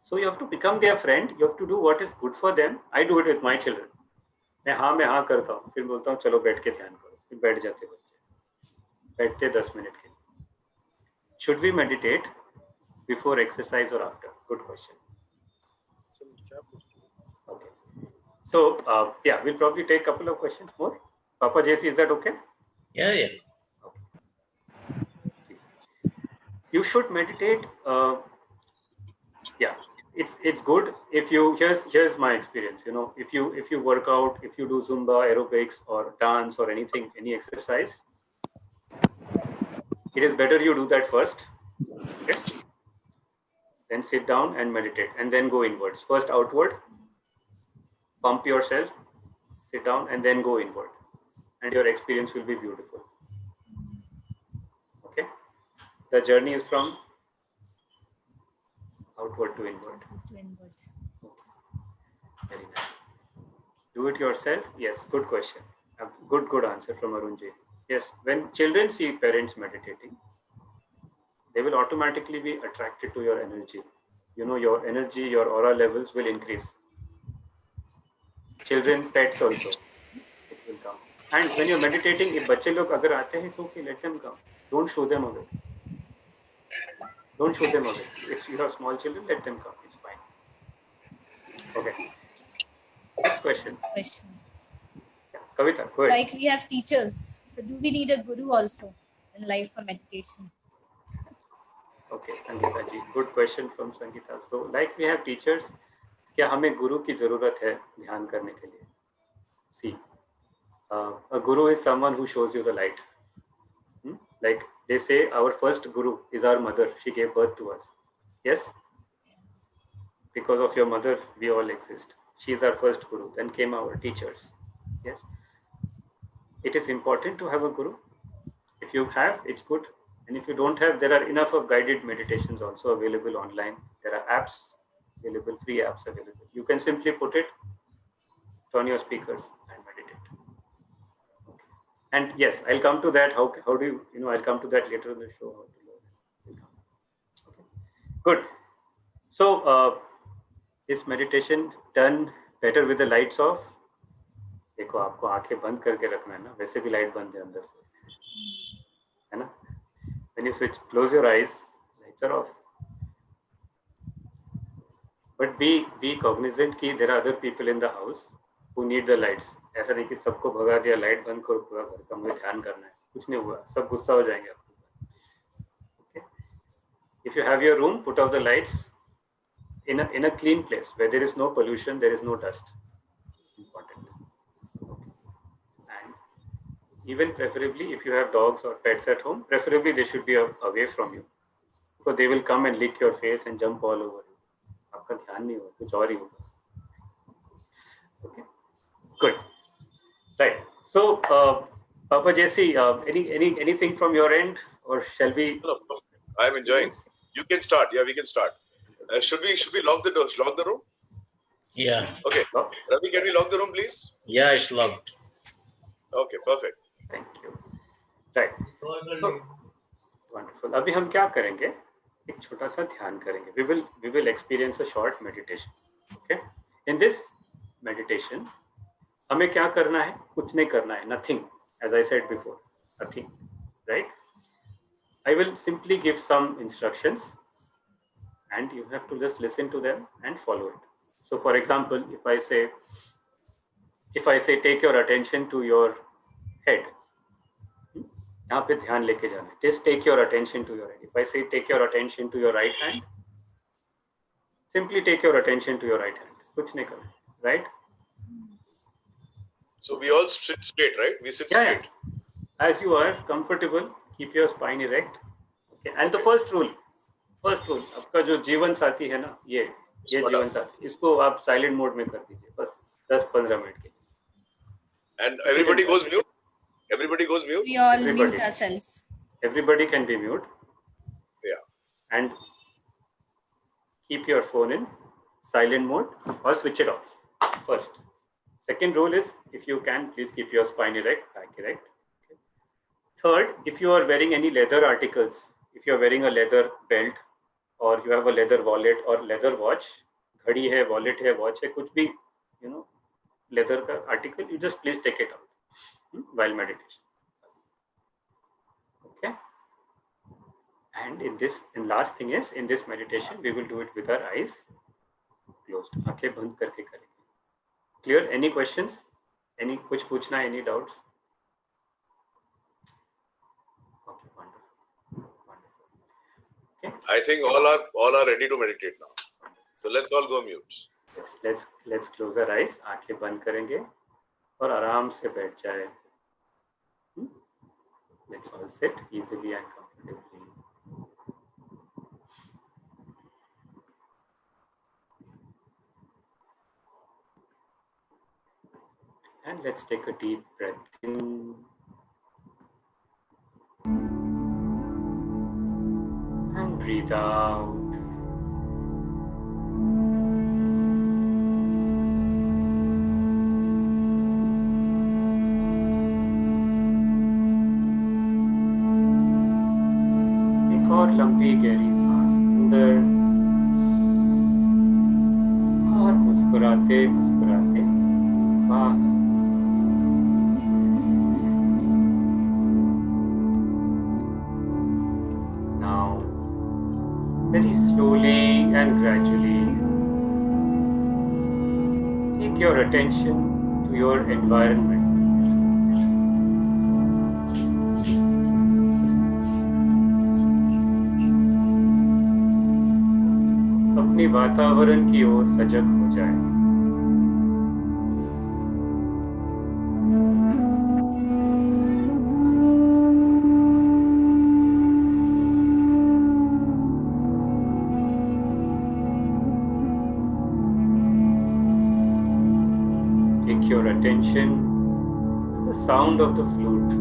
So you have to become their friend. You have to do what is good for them. I do it with my children. मैं हाँ करता हूँ, फिर बोलता हूँ चलो बैठ के ध्यान करो, फिर बैठ जाते बच्चे, बैठते 10 मिनट के लिए. Should we meditate before exercise or after? Good question. Okay. So yeah, we'll probably take a couple of questions more. Papa JC, is that okay? Yeah. Okay. You should meditate. Yeah. it's good if you here's my experience. If you work out, if you do Zumba, aerobics, or dance, or anything, any exercise, it is better you do that first. Okay? Then sit down and meditate, and then go inwards. First outward, pump yourself, sit down, and then go inward, and your experience will be beautiful. Okay, the journey is from outward to inward. Very nice. Do it yourself? Yes, good question. A good answer from Arunji. Yes, when children see parents meditating, they will automatically be attracted to your energy. Your energy, your aura levels will increase. Children, pets also, it will come. And when you're meditating, if बच्चे लोग अगर आते हैं, it's okay, let them come. Don't show them away. Don't show them away. If you have small children, let them come. It's fine. Okay. Next question. Yeah, Kavita, go ahead. Like we have teachers, so do we need a guru also in life for meditation? Okay, Sangeeta ji, good question from Sangeeta. So, like we have teachers, क्या हमें गुरु की जरूरत है ध्यान करने के लिए? See, a guru is someone who shows you the light. Like they say, our first guru is our mother. She gave birth to us. Yes? Because of your mother, we all exist. She is our first guru. Then came our teachers. Yes? It is important to have a guru. If you have, it's good. And if you don't have, there are enough of guided meditations also available online. There are apps available, free apps available. You can simply put it, turn your speakers and meditate. Okay. And yes, I'll come to that. How do you, I'll come to that later in the show. How to learn. Okay. Good. So, is meditation done better with the lights off? देखो आपको आंखें बंद करके रखना है ना, वैसे भी लाइट बंद है अंदर से, है ना? When you close your eyes, lights are off. But be cognizant कि there are other people in the house who need the lights. ऐसा नहीं कि सबको भगा दिया, लाइट बंद करो, पूरा घर का मुझे ध्यान करना है, कुछ नहीं हुआ, सब गुस्सा हो जाएंगे आपको. Okay? If you have your room, put off the lights in a clean place where there is no pollution, there is no dust. Important. And even preferably, if you have dogs or pets at home, preferably they should be away from you, because they will come and lick your face and jump all over you. आपका ध्यान नहीं होगा, कुछ और ही होगा. Okay, good, right. So, Papa Jesse, anything from your end, or shall we? No, I'm enjoying. You can start. Yeah, we can start. Should we lock the doors? Lock the room? Yeah. Okay. Ravi, can we lock the room, please? Yeah, it's locked. Okay, perfect. Thank you. Right. So, wonderful. अभी हम क्या करेंगे? एक छोटा सा ध्यान करेंगे. We will experience a short meditation. Okay. In this meditation, हमें क्या करना है? कुछ नहीं करना है. Nothing. As I said before, nothing. Right? I will simply give some instructions, and you have to just listen to them and follow it. So, for example, if I say take your attention to your head, यहाँ पे ध्यान लेके जाना है. Just take your attention to your head. If I say take your attention to your right hand, simply take your attention to your right hand. कुछ नहीं करना, right? So we all sit straight, right? We sit Yeah, straight. yeah. As you are comfortable, keep your spine erect. Okay. And the first rule, आपका जो जीवन साथी है ना, ये जीवन साथी, इसको आप साइलेंट मोड में कर दीजिए, बस 10-15 मिनट के लिए. And everybody goes mute. Everybody goes mute. We all Everybody. mute ourselves. Everybody can be mute. Yeah. And keep your phone in silent mode or switch it off first. Second rule is, if you can, please keep your spine erect, back erect. Okay. Third, if you are wearing any leather articles, if you are wearing a leather belt, or you have a leather wallet or leather watch, घड़ी है, wallet है, watch है, कुछ भी, leather का article, you just please take it out while meditation. Okay. And last thing is, in this meditation, we will do it with our eyes closed. आंखें बंद करके करेंगे. Clear? Any questions? कुछ पूछना? Any doubts? Okay, wonderful. Okay. I think all are ready to meditate now. So let's all go mute. Let's close our eyes. आंखें बंद करेंगे और आराम से बैठ जाए. Let's all sit easily and comfortably. And let's take a deep breath in. And breathe out. एक और लंबी गहरी सांस अंदर और मुस्कुराते मुस्कुराते बाहर. Very slowly and gradually take your attention to your environment. अपने वातावरण की ओर सजग हो जाए. Your attention to the sound of the flute.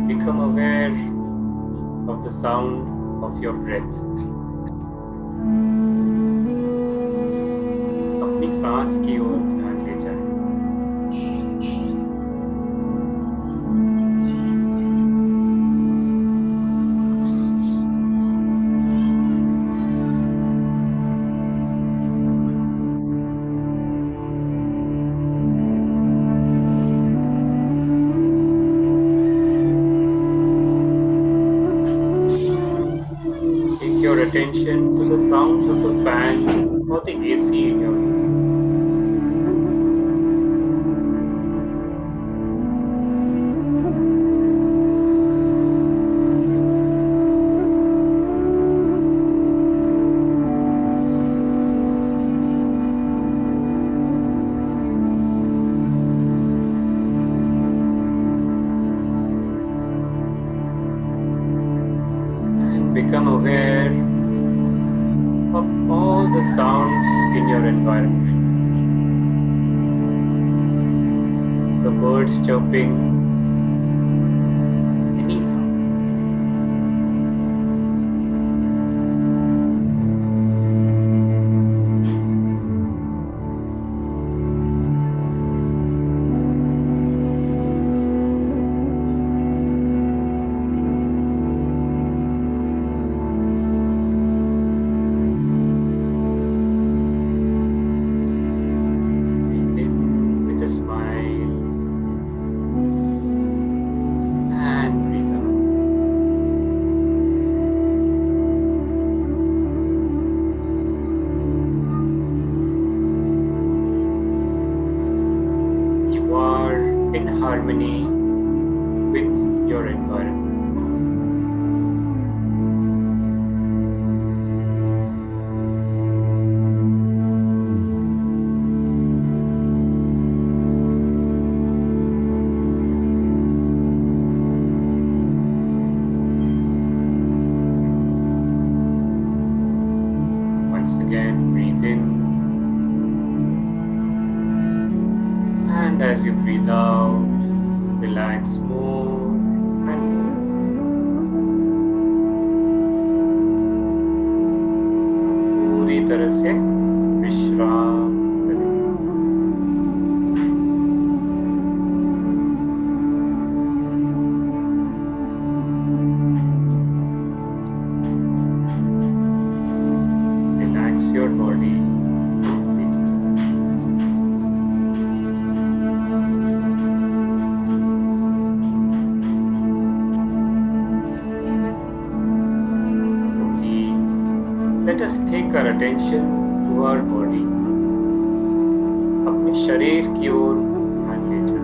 Become aware of the sound of your breath. सांस की ओर ध्यान ले जाए. Take your attention to the sounds of the fan or the AC in your room. Become aware of all the sounds in your environment. The birds chirping, any sound. Harmony with your environment. Once again, breathe in, and as you breathe out, relax more and more. पूरी तरह से विश्राम करें. Relax your body. take our attention to our body. अपने शरीर की ओर ध्यान ले जाएं.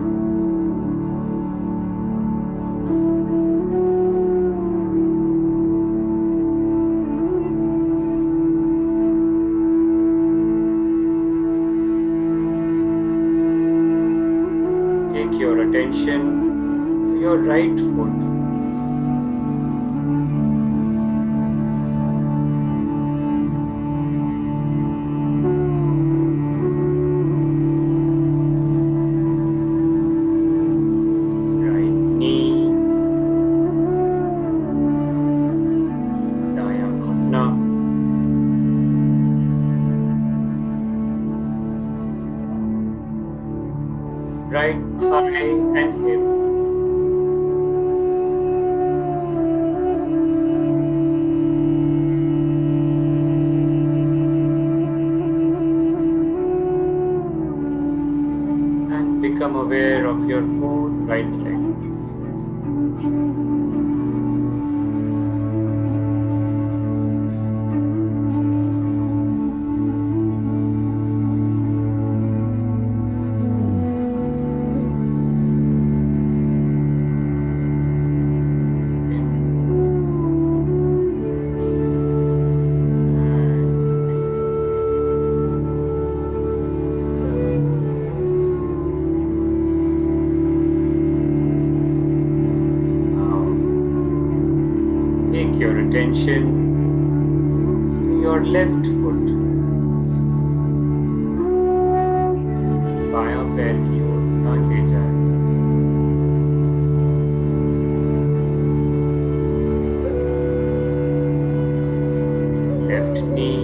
Take your attention to your right foot. Right knee. दायां घुटना. Right thigh and hip. And become aware of your whole right leg. Now, take your attention to your left foot. बायां पैर की ओर ध्यान ले जाएं. Left knee.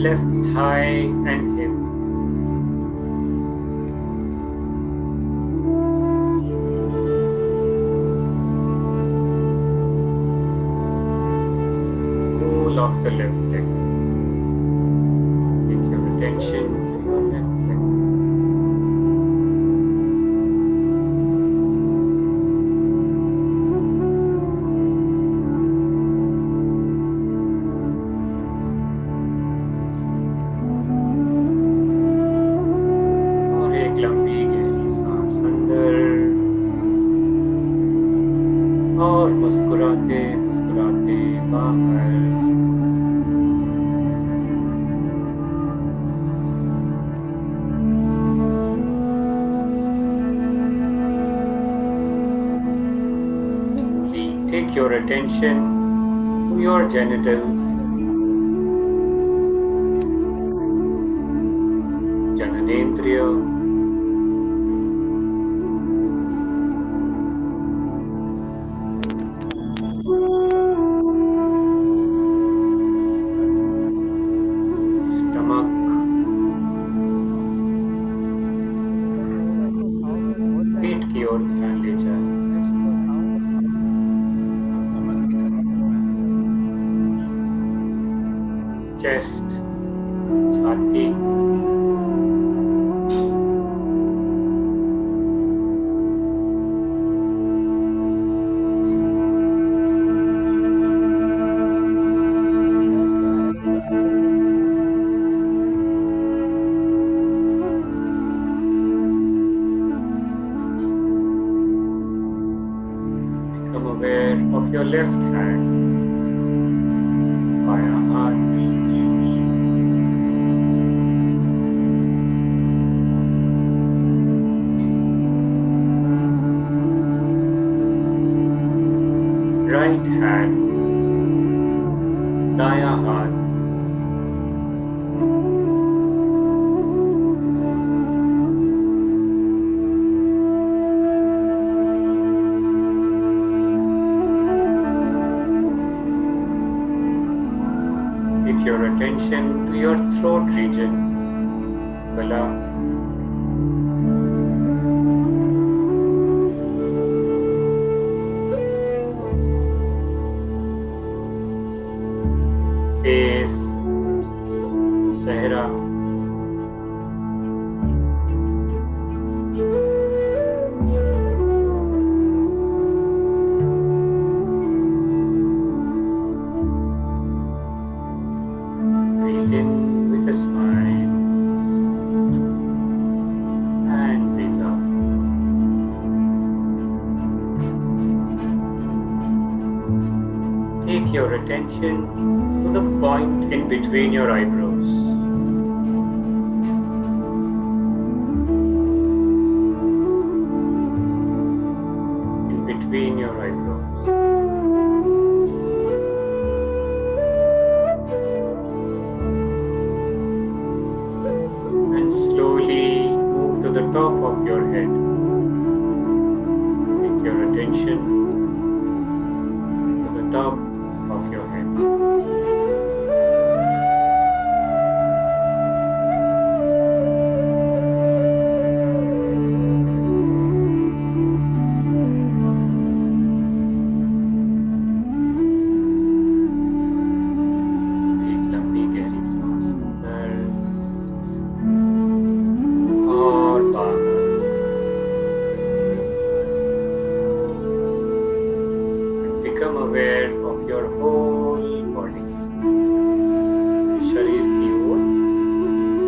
Left thigh and hip. Whole of the left leg. Take your attention to your left leg. और एक लंबी गहरी सांस अंदर और मुस्कुराते मुस्कुराते बाहर. Slowly take your attention to your genitals. Jananendriya. Stomach. पेट की ओर ध्यान ले जाएं. Chest, छाती. Become aware of your left hand. बायां हाथ. Right hand. दायां हाथ. Take your attention to your throat region. Gala. चेहरा, breathe in with a smile and breathe out. Take your attention to the point in between your eyebrows. In between your eyebrows. And slowly move to the top of your head. Take your attention to the top of your head. एक लंबी गहरी सांस अंदर और बाहर। Become aware of your whole body. शरीर की ओर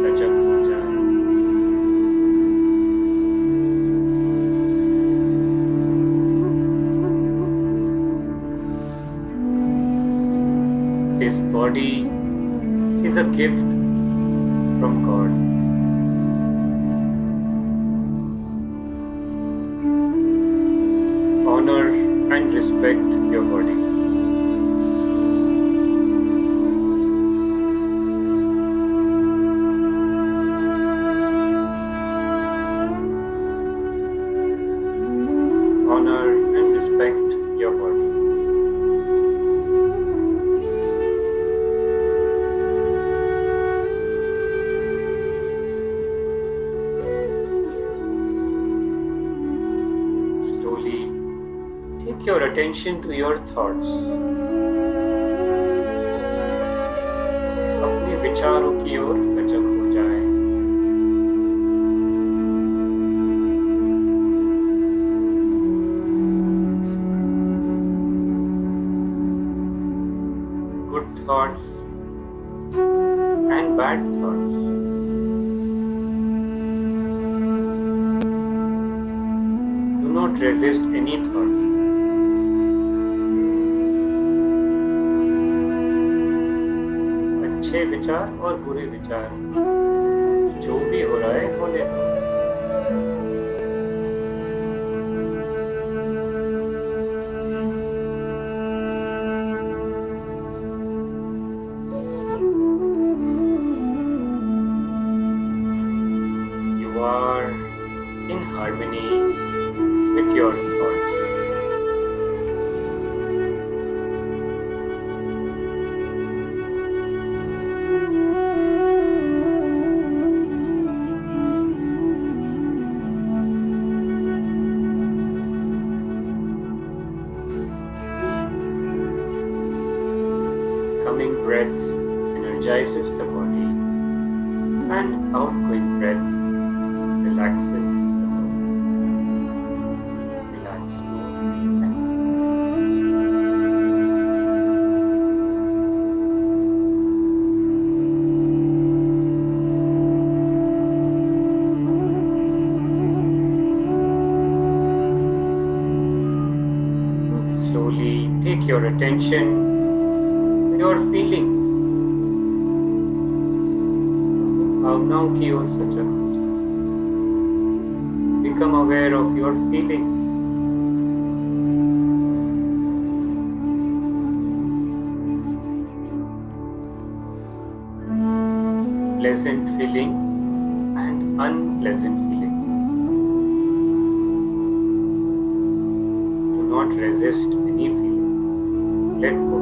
सजग हो जाए। This body is a gift from God. Honor and respect your body. Honor and respect your body. Slowly take your attention to your thoughts. अपने विचारों की ओर सजग हो जाए। Good thoughts and bad thoughts. Do not resist any thoughts. अच्छे विचार और बुरे विचार जो भी हो रहा है होने दो। You are in harmony with your thoughts. Coming breath energizes the body, and outgoing breath relaxes the body. Relax more. Slowly take your attention to your feelings. भावनाओं की ओर सजग हो जाओ। Become aware of your feelings. Pleasant feelings and unpleasant feelings. Do not resist any feeling. Let go.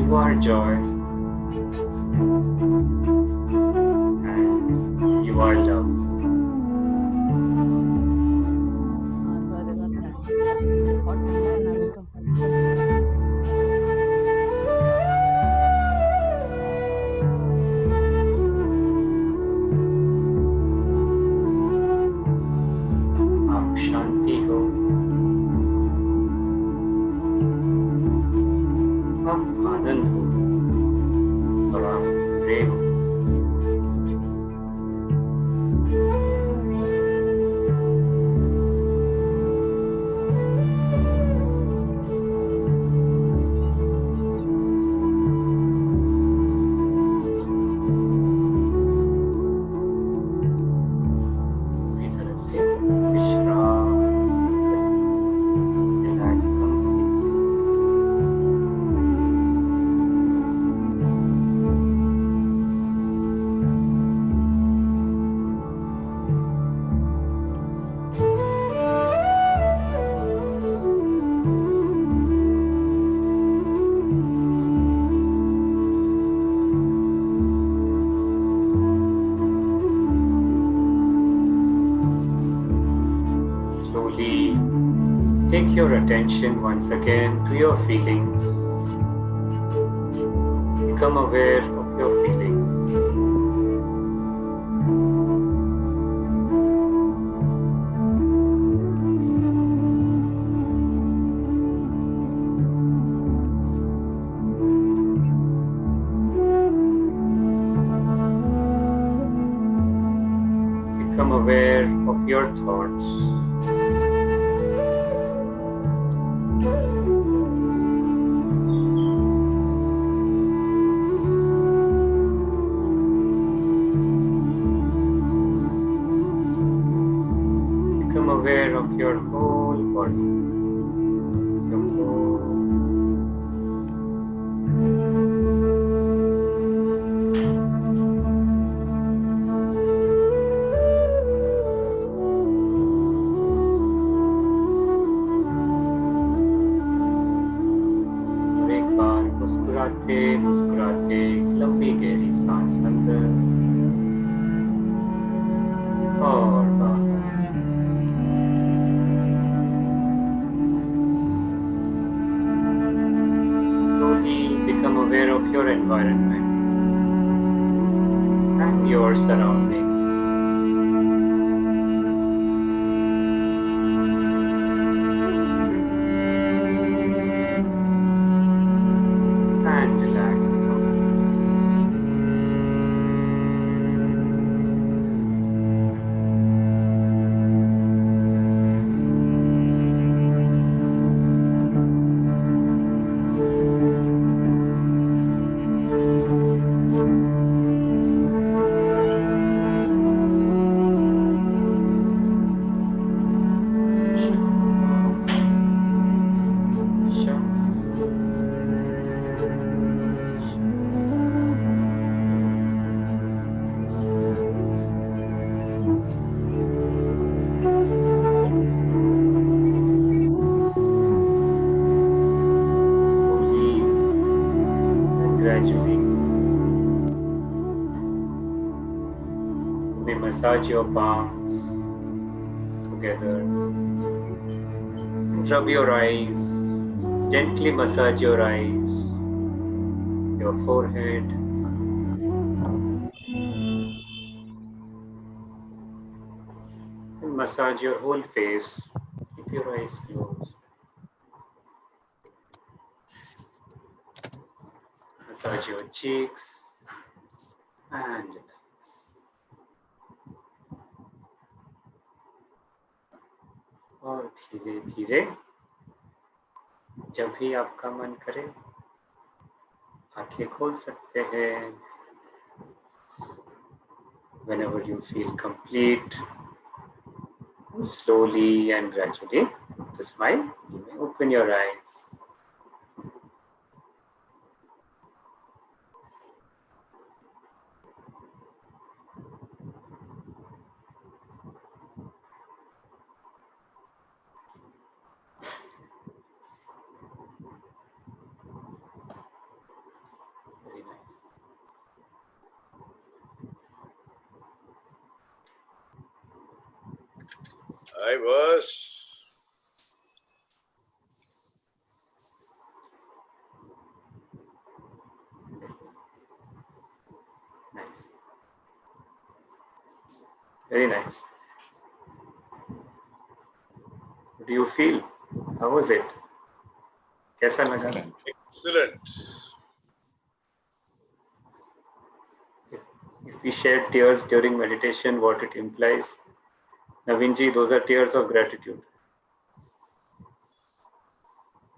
You are joy. And you are love. आप शांति हो, आप आनंद हो और आप प्रेम हो। पूरी तरह से विश्राम, relax complete. Slowly take your attention once again to your feelings. Become aware of your feelings. Become aware of your thoughts. Become aware of your whole body. Your whole और एक बार मुस्कुराते मुस्कुराते एक लंबी गहरी सांस अंदर और बाहर। Slowly become aware of your environment and your surroundings. And relax. Slowly and gradually, you may massage your palms together. Rub your eyes, gently massage your eyes, your forehead, and massage your whole face. Keep your eyes closed. Massage your cheeks and relax. और धीरे धीरे जब भी आपका मन करे आंखें खोल सकते हैं। Whenever you feel complete, slowly and gradually, with a smile, you may open your eyes. I was. Nice. Very nice. What do you feel? How was it? कैसा लगा? Excellent. Excellent. If we shed tears during meditation, what it implies? Navinji, those are tears of gratitude.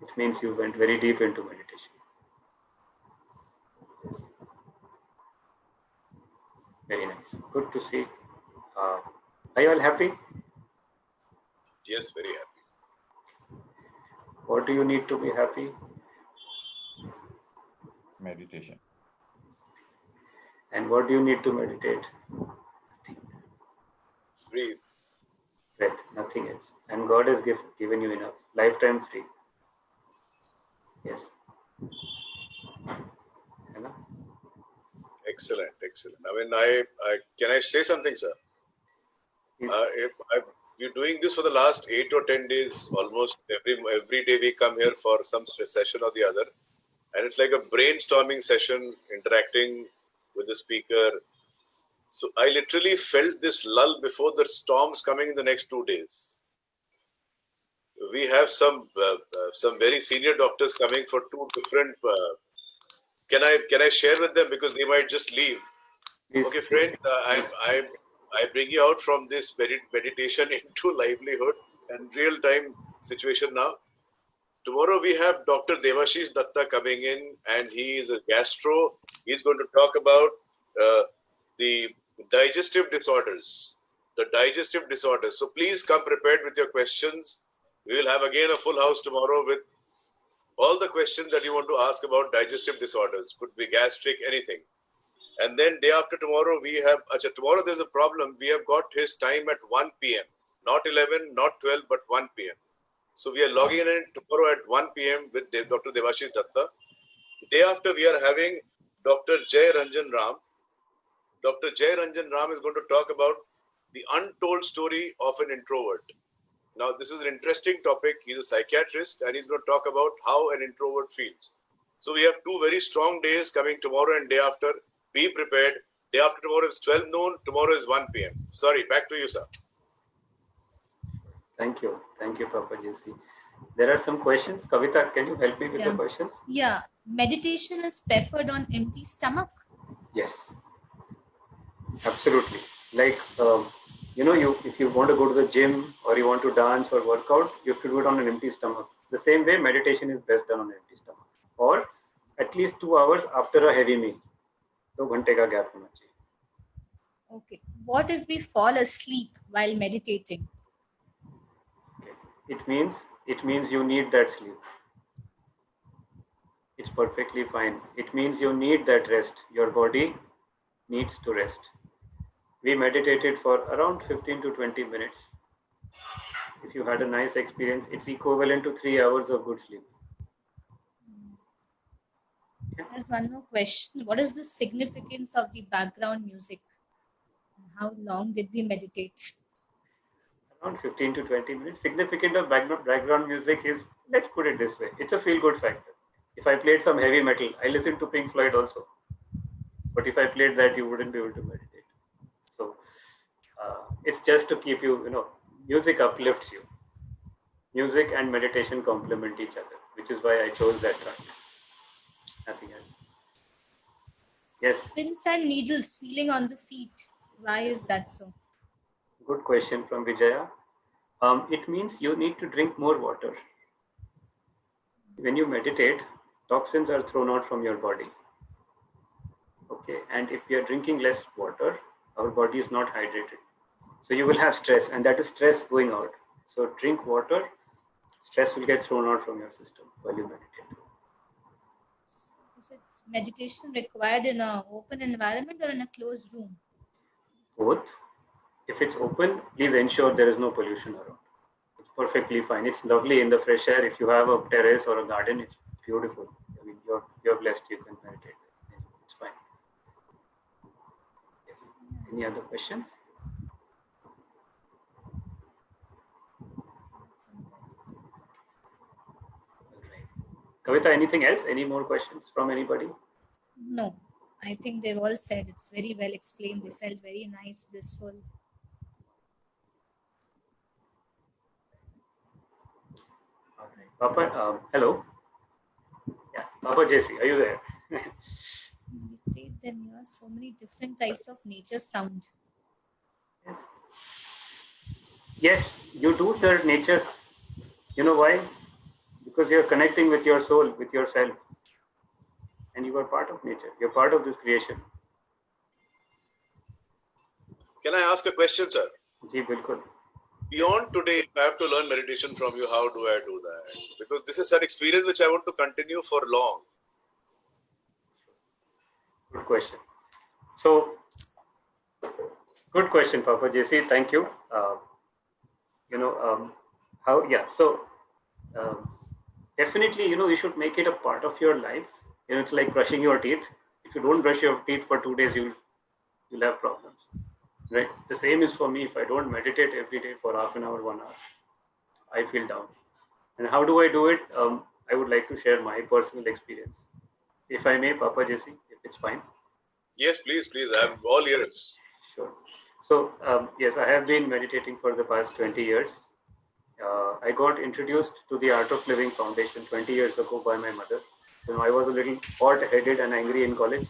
It means you went very deep into meditation. Yes. Very nice. Good to see. Are you all happy? Yes, very happy. What do you need to be happy? Meditation. And what do you need to meditate? Breathe. Breath, nothing else. And God has given you enough. Lifetime free. Yes. Hello? Excellent, excellent. I mean, I can I say something, sir? Yes. We're doing this for the last 8 or 10 days. Almost every day we come here for some session or the other, and it's like a brainstorming session, interacting with the speaker. So I literally felt this lull before the storms coming in the next 2 days. We have some very senior doctors coming for 2 different. Can I share with them because they might just leave? Please, Okay, friend, I bring you out from this meditation into livelihood and real time situation now. Tomorrow we have Dr. Devashish Datta coming in, and he is a gastro. He's going to talk about the digestive disorders. The digestive disorders. So please come prepared with your questions. We will have again a full house tomorrow with all the questions that you want to ask about digestive disorders. Could be gastric, anything. And then day after tomorrow, we have, tomorrow there's a problem. We have got his time at 1 p.m. Not 11, not 12, but 1 p.m. So we are logging in tomorrow at 1 p.m. with Dr. Devashish Datta. Day after, we are having Dr. Jay Ranjan Ram. Dr. Jay Ranjan Ram is going to talk about the untold story of an introvert. Now, this is an interesting topic. He's a psychiatrist, and he's going to talk about how an introvert feels. So we have 2 very strong days coming tomorrow and day after. Be prepared. Day after tomorrow is 12 noon. Tomorrow is 1 p.m. Sorry, back to you, sir. Thank you. Thank you, Papa JC. There are some questions. Kavita, can you help me with the questions? Yeah. Meditation is preferred on empty stomach? Yes. Absolutely. Like, if you want to go to the gym or you want to dance or work out, you have to do it on an empty stomach. The same way, meditation is best done on an empty stomach. Or at least 2 hours after a heavy meal. 2 घंटे का gap होना चाहिए. Okay. What if we fall asleep while meditating? Okay. It means you need that sleep. It's perfectly fine. It means you need that rest. Your body needs to rest. We meditated for around 15 to 20 minutes. If you had a nice experience, it's equivalent to 3 hours of good sleep. There's one more question. What is the significance of the background music? How long did we meditate? Around 15 to 20 minutes. Significant of background music is, let's put it this way, it's a feel-good factor. If I played some heavy metal, I listen to Pink Floyd also. But if I played that, you wouldn't be able to meditate. So it's just to keep you, music uplifts you. Music and meditation complement each other, which is why I chose that track. Nothing else. Yes. Pins and needles feeling on the feet. Why is that so? Good question from Vijaya. It means you need to drink more water. When you meditate, toxins are thrown out from your body. Okay, and if we are drinking less water, our body is not hydrated. So you will have stress, and that is stress going out. So drink water, stress will get thrown out from your system while you meditate. Is it meditation required in an open environment or in a closed room? Both. If it's open, please ensure there is no pollution around. It's perfectly fine. It's lovely in the fresh air. If you have a terrace or a garden, it's beautiful. I mean, you're blessed. You can meditate. It's fine. Yes. Any other questions? Kavita, anything else? Any more questions from anybody? No, I think they've all said it's very well explained. They felt very nice, blissful. Okay. Papa, hello. Yeah, Papa JC, are you there? Meditate, then you have so many different types of nature sound. Yes, you do hear nature. You know why? Because you're connecting with your soul, with yourself. And you are part of nature. You're part of this creation. Can I ask a question, sir? Ji, bilkul. Beyond today, if I have to learn meditation from you, how do I do that? Because this is an experience which I want to continue for long. Good question. So, good question, Papa JC. Thank you. Definitely, you should make it a part of your life. It's like brushing your teeth. If you don't brush your teeth for 2 days, you'll have problems, right? The same is for me. If I don't meditate every day for half an hour, 1 hour, I feel down. And how do I do it? I would like to share my personal experience. If I may, Papa JC, if it's fine. Yes, please. I'm all ears. Sure. So, yes, I have been meditating for the past 20 years. I got introduced to the Art of Living Foundation 20 years ago by my mother. I was a little hot-headed and angry in college.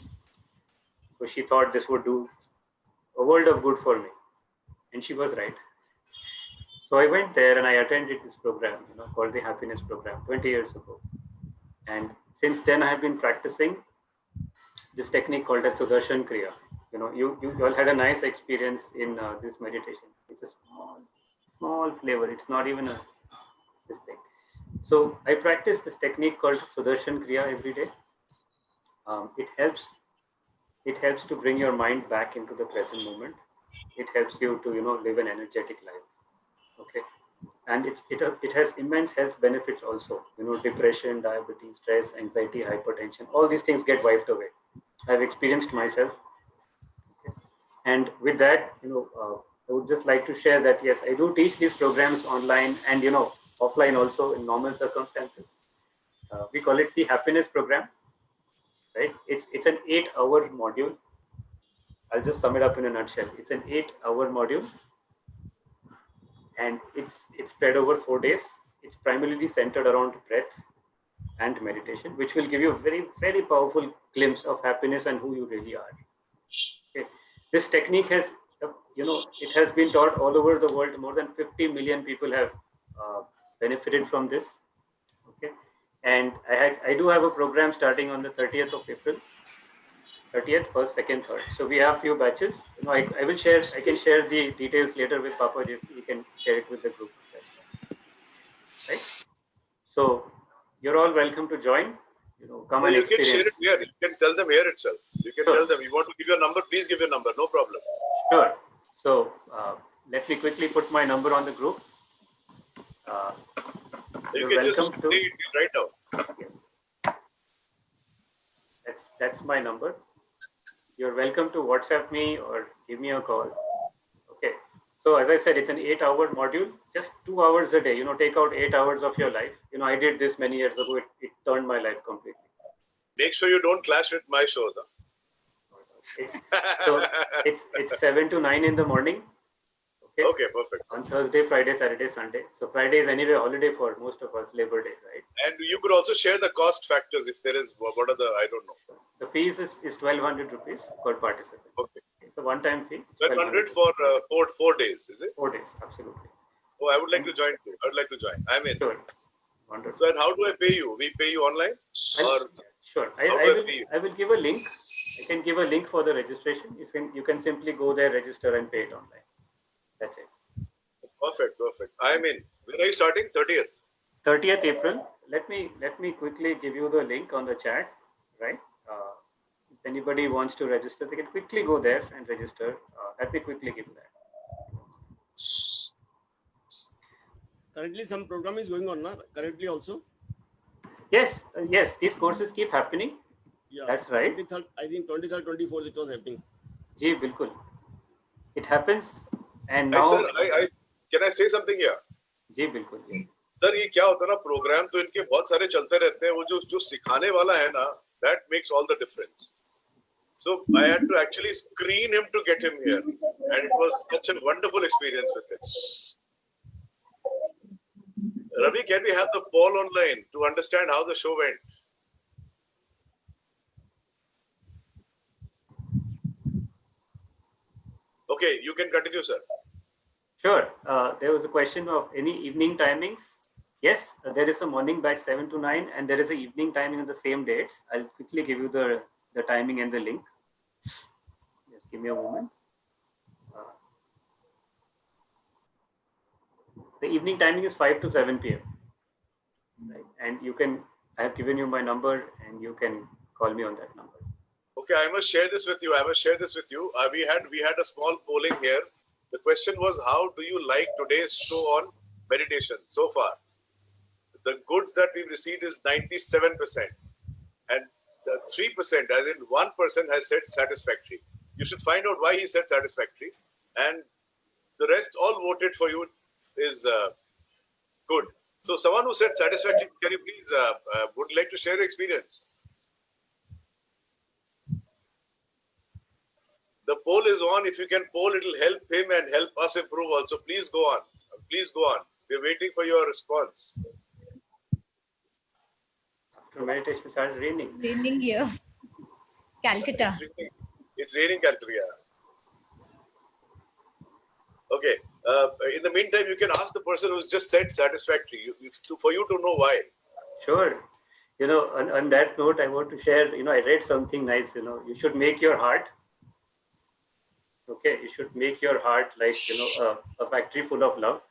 So she thought this would do a world of good for me. And she was right. So I went there and I attended this program, called the Happiness Program 20 years ago. And since then I have been practicing this technique called as Sudarshan Kriya. You all had a nice experience in this meditation. It's a small flavor. It's not even this thing. So I practice this technique called Sudarshan Kriya every day. It helps to bring your mind back into the present moment. It helps you to live an energetic life. Okay, and it has immense health benefits also. Depression, diabetes, stress, anxiety, hypertension. All these things get wiped away. I've experienced myself. Okay. And with that, I would just like to share that yes, I do teach these programs online and offline also in normal circumstances. We call it the Happiness Program, right? It's an 8-hour module. I'll just sum it up in a nutshell. It's an 8-hour module, and it's spread over 4 days. It's primarily centered around breath and meditation, which will give you a very, very powerful glimpse of happiness and who you really are. Okay. This technique has, it has been taught all over the world. More than 50 million people have benefited from this. Okay, and I do have a program starting on the 30th of April. 30th, 1st, 2nd, 3rd. So we have few batches. I will share. I can share the details later with Papa JC. You can share it with the group. Right. So you're all welcome to join. Come and You experience. can share it here. You can tell them here itself. You can tell them. You want to give your number? Please give your number. No problem. Sure. So let me quickly put my number on the group. You You're can just welcome say it right now. Yes. That's my number. You're welcome to WhatsApp me or give me a call. Okay. So as I said, it's an 8-hour module, just 2 hours a day. Take out 8 hours of your life. I did this many years ago. It turned my life completely. Make sure you don't clash with my show, though. So it's 7 to 9 in the morning. Okay, perfect. On Thursday, Friday, Saturday, Sunday. So Friday is anyway holiday for most of us, Labor Day, right? And you could also share the cost factors if there is, what are the, I don't know. The fees is 1,200 rupees per participant. Okay. It's a one-time fee. 1,200 for 4 days, is it? 4 days, absolutely. Oh, I would like to join too. I would like to join. I'm in. Sure. Wonderful. So, and how do I pay you? We pay you online? Or sure. how do I pay you? I will give a link. I can give a link for the registration. You can simply go there, register, and pay it online. That's it. Perfect. I'm in. When are you starting? 30th. 30th April. Let me quickly give you the link on the chat. Right. If anybody wants to register, they can quickly go there and register. Let me quickly give you that. Currently, some program is going on now. Currently, also. Yes. These courses keep happening. Yeah. That's right. 23rd, I think 23rd, 24th, it was happening. Ji, bilkul. It happens, and now. Sir, can I say something here? Ji, bilkul. Yes. Sir ये क्या होता है ना, programme तो इनके बहुत सारे चलते रहते हैं, वो जो जो सिखाने वाला है ना, that makes all the difference. So I had to actually screen him to get him here, and it was such a wonderful experience with him. Ravi, can we have the poll online to understand how the show went? Okay, you can continue, sir. Sure. There was a question of any evening timings. Yes, there is a morning batch 7 to 9, and there is an evening timing on the same dates. I'll quickly give you the timing and the link. Just give me a moment. The evening timing is 5 to 7 p.m. Right? And you can, I have given you my number, and you can call me on that number. Okay, I must share this with you. We had a small polling here. The question was, how do you like today's show on meditation so far? The goods that we've received is 97%. And the 3%, as in one person, has said satisfactory. You should find out why he said satisfactory. And the rest all voted for you is good. So someone who said satisfactory, can you please, would like to share your experience? The poll is on. If you can poll, it will help him and help us improve also. Please go on. Please go on. We're waiting for your response. After meditation started raining. It's raining here. Calcutta. It's raining Calcutta. Okay. In the meantime, you can ask the person who's just said satisfactory for you to know why. Sure. You know, on that note, I want to share, you know, I read something nice, you know, you should make your heart. Okay, you should make your heart like, you know, a factory full of love.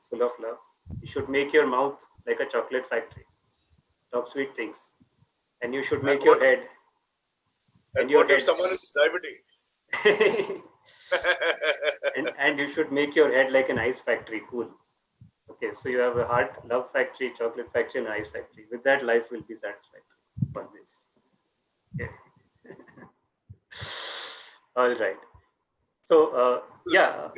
Full of love. You should make your mouth like a chocolate factory. Talk sweet things. And you should make your head. And what if someone is diabetic? and you should make your head like an ice factory, cool. Okay, so you have a heart, love factory, chocolate factory, and ice factory. With that, life will be satisfactory. Always. Okay. All right. So yeah,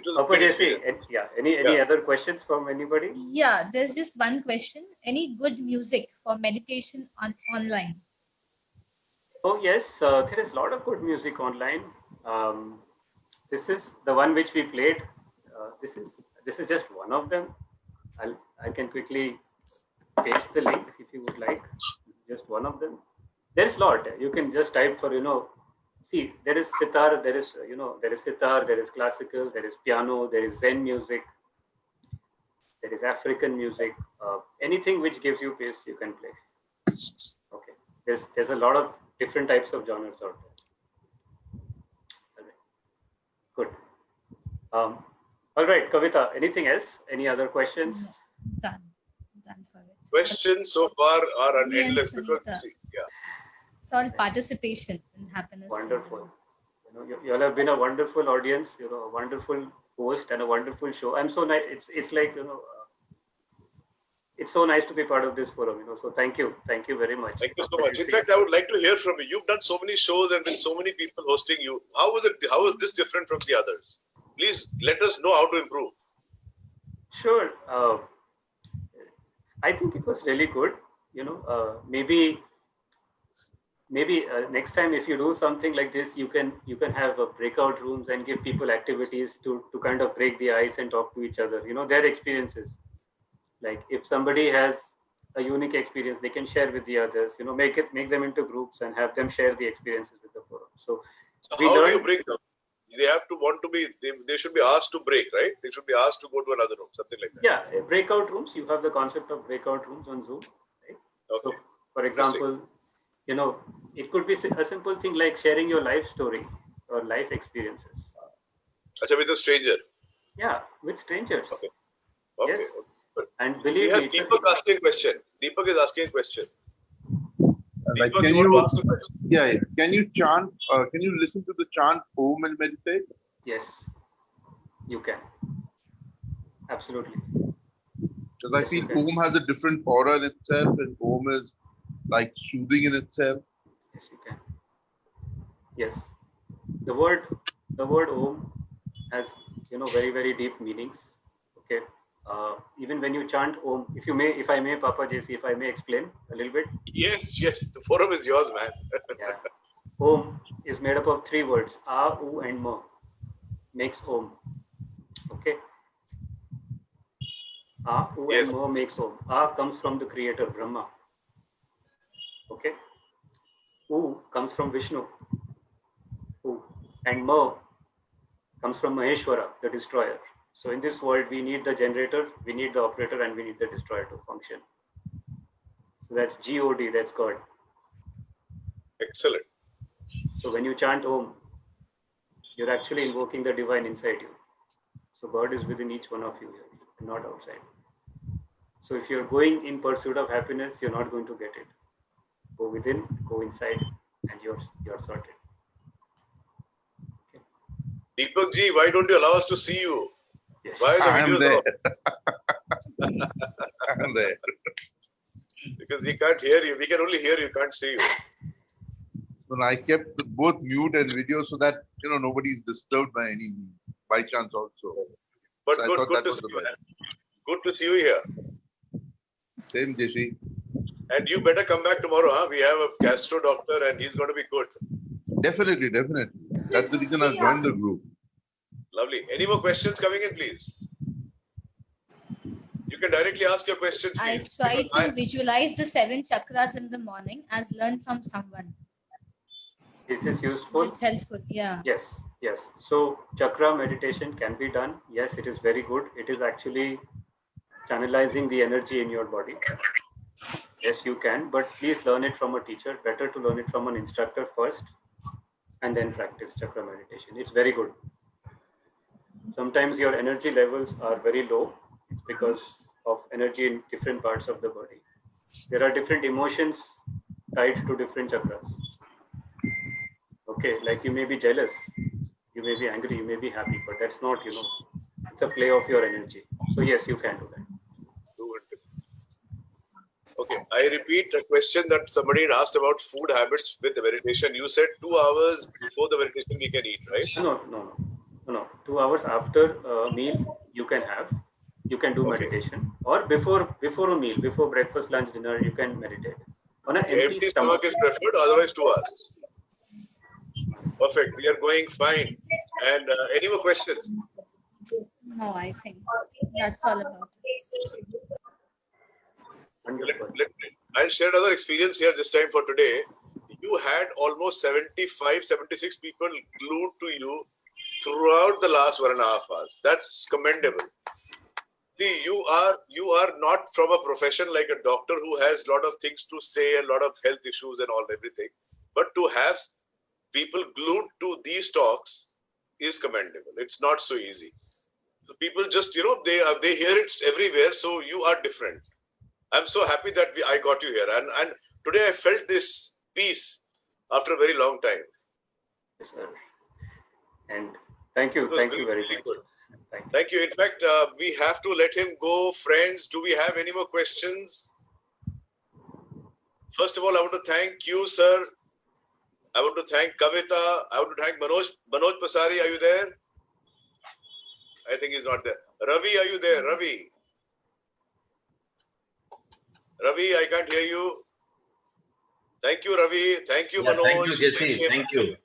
any other questions from anybody? Yeah, there's just one question. Any good music for meditation online? Oh yes, there is a lot of good music online. This is the one which we played. This is just one of them. I can quickly paste the link if you would like. Just one of them. There is a lot. You can just type for, you know. See, there is sitar. There is, you know, there is sitar. There is classical. There is piano. There is Zen music. There is African music. Anything which gives you peace, you can play. Okay. There's a lot of different types of genres out there. Good. All right, Kavita, anything else? Any other questions? Done for it. Questions so far are endless because it's all participation in happiness. Wonderful. You know, you all have been a wonderful audience. You know, a wonderful host and a wonderful show. I'm so nice. It's like, you know, it's so nice to be part of this forum. You know, so thank you very much. Thank you so much. In fact, I would like to hear from you. You've done so many shows and with so many people hosting you. How was it? How is this different from the others? Please let us know how to improve. Sure. I think it was really good. You know, maybe next time if you do something like this, you can have breakout rooms and give people activities to kind of break the ice and talk to each other. You know, their experiences. Like if somebody has a unique experience, they can share with the others. You know, make them into groups and have them share the experiences with the forum. So how do you break them? They have to want to be. They should be asked to break, right? They should be asked to go to another room, something like that. Yeah, breakout rooms. You have the concept of breakout rooms on Zoom, right? Okay. So, for example, you know, it could be a simple thing like sharing your life story or life experiences. Achha, with a stranger. Yeah, with strangers. Okay. Yes. And believe we have me, Deepak asking a question. Deepak is asking a question. Like, Deepak, can you you? want to ask a question? Yeah. Can you chant? Can you listen to the chant Om and meditate? Yes, you can. Absolutely. Because I feel Om has a different aura in itself, and Om is like soothing in itself. Yes, you can. Yes, the word Om has, you know, very, very deep meanings. Okay, Even when you chant Om, if I may, Papa JC, if I may explain a little bit. Yes, yes, the forum is yours, man. Yeah. Om is made up of 3 words, A, U and Ma, makes Om. Okay. A, U and Ma makes Om. A comes from the creator, Brahma. Okay. U comes from Vishnu. U. And Ma comes from Maheshwara, the destroyer. So in this world, we need the generator, we need the operator, and we need the destroyer to function. So that's God, that's God. Excellent. So when you chant Om, you're actually invoking the divine inside you. So God is within each one of you here, not outside. So if you're going in pursuit of happiness, you're not going to get it. Go within, go inside, and you're sorted. Okay. Deepak ji, why don't you allow us to see you? Yes. Why the I am videos there. off? I am there. Because we can't hear you. We can only hear you, can't see you. And I kept both mute and video so that nobody is disturbed by chance also. But So I good, thought good that to was see the you, best. man. Good to see you here. Same, JC. And you better come back tomorrow, huh? We have a gastro doctor and he's going to be good. Definitely. That's the reason I joined the group. Lovely. Any more questions coming in, please? You can directly ask your questions, I please. try Because to visualize the 7 chakras in the morning as learned from someone. Is this useful? It's helpful, yeah. Yes. So chakra meditation can be done. Yes, it is very good. It is actually channelizing the energy in your body. Yes, you can, but please learn it from a teacher. Better to learn it from an instructor first and then practice chakra meditation. It's very good. Sometimes your energy levels are very low. It's because of energy in different parts of the body. There are different emotions tied to different chakras. Okay, like you may be jealous, you may be angry, you may be happy, but that's not, it's a play of your energy. So yes, you can do that. Okay, I repeat a question that somebody had asked about food habits with the meditation. You said 2 hours before the meditation we can eat, right? No. 2 hours after a meal you can have. You can do meditation, or before a meal, before breakfast, lunch, dinner, you can meditate on an empty stomach is preferred, otherwise 2 hours. Perfect. We are going fine. And any more questions? No, I think that's all about it. I'll share another experience here this time for today. You had almost 75, 76 people glued to you throughout the last 1.5 hours. That's commendable. See, you are not from a profession like a doctor who has a lot of things to say, a lot of health issues and everything. But to have people glued to these talks is commendable. It's not so easy. So people just, they hear it everywhere. So you are different. I'm so happy that I got you here. And today I felt this peace after a very long time. Yes, sir. And thank you very much. Thank you. In fact, we have to let him go. Friends, do we have any more questions? First of all, I want to thank you, sir. I want to thank Kavita. I want to thank Manoj Pasari. Are you there? I think he's not there. Ravi, are you there? Ravi, I can't hear you. Thank you, Ravi. Thank you, Manoj. Thank you, Jesse. Thank you.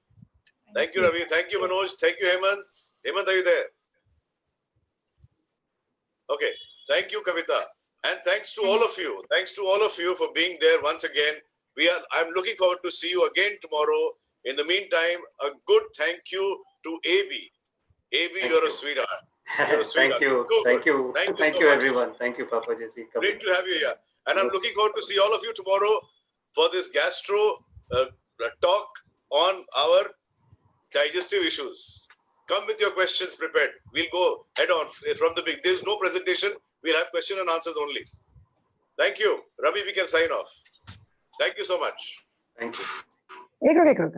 Thank you, Ravi. Thank you, Manoj. Thank you, Hemant. Hemant, are you there? Okay. Thank you, Kavita. And thanks to all of you. Thanks to all of you for being there once again. I'm looking forward to see you again tomorrow. In the meantime, a good thank you to AB. AB, you're a sweetheart. You're a sweetheart. Thank you, so everyone. Thank you, Papa Jesse. Great to have you here. And I'm looking forward to see all of you tomorrow for this gastro talk on our digestive issues. Come with your questions prepared. We'll go head on from the beginning. There's no presentation. We'll have question and answers only. Thank you. Ravi, we can sign off. Thank you so much. Thank you. एक रुक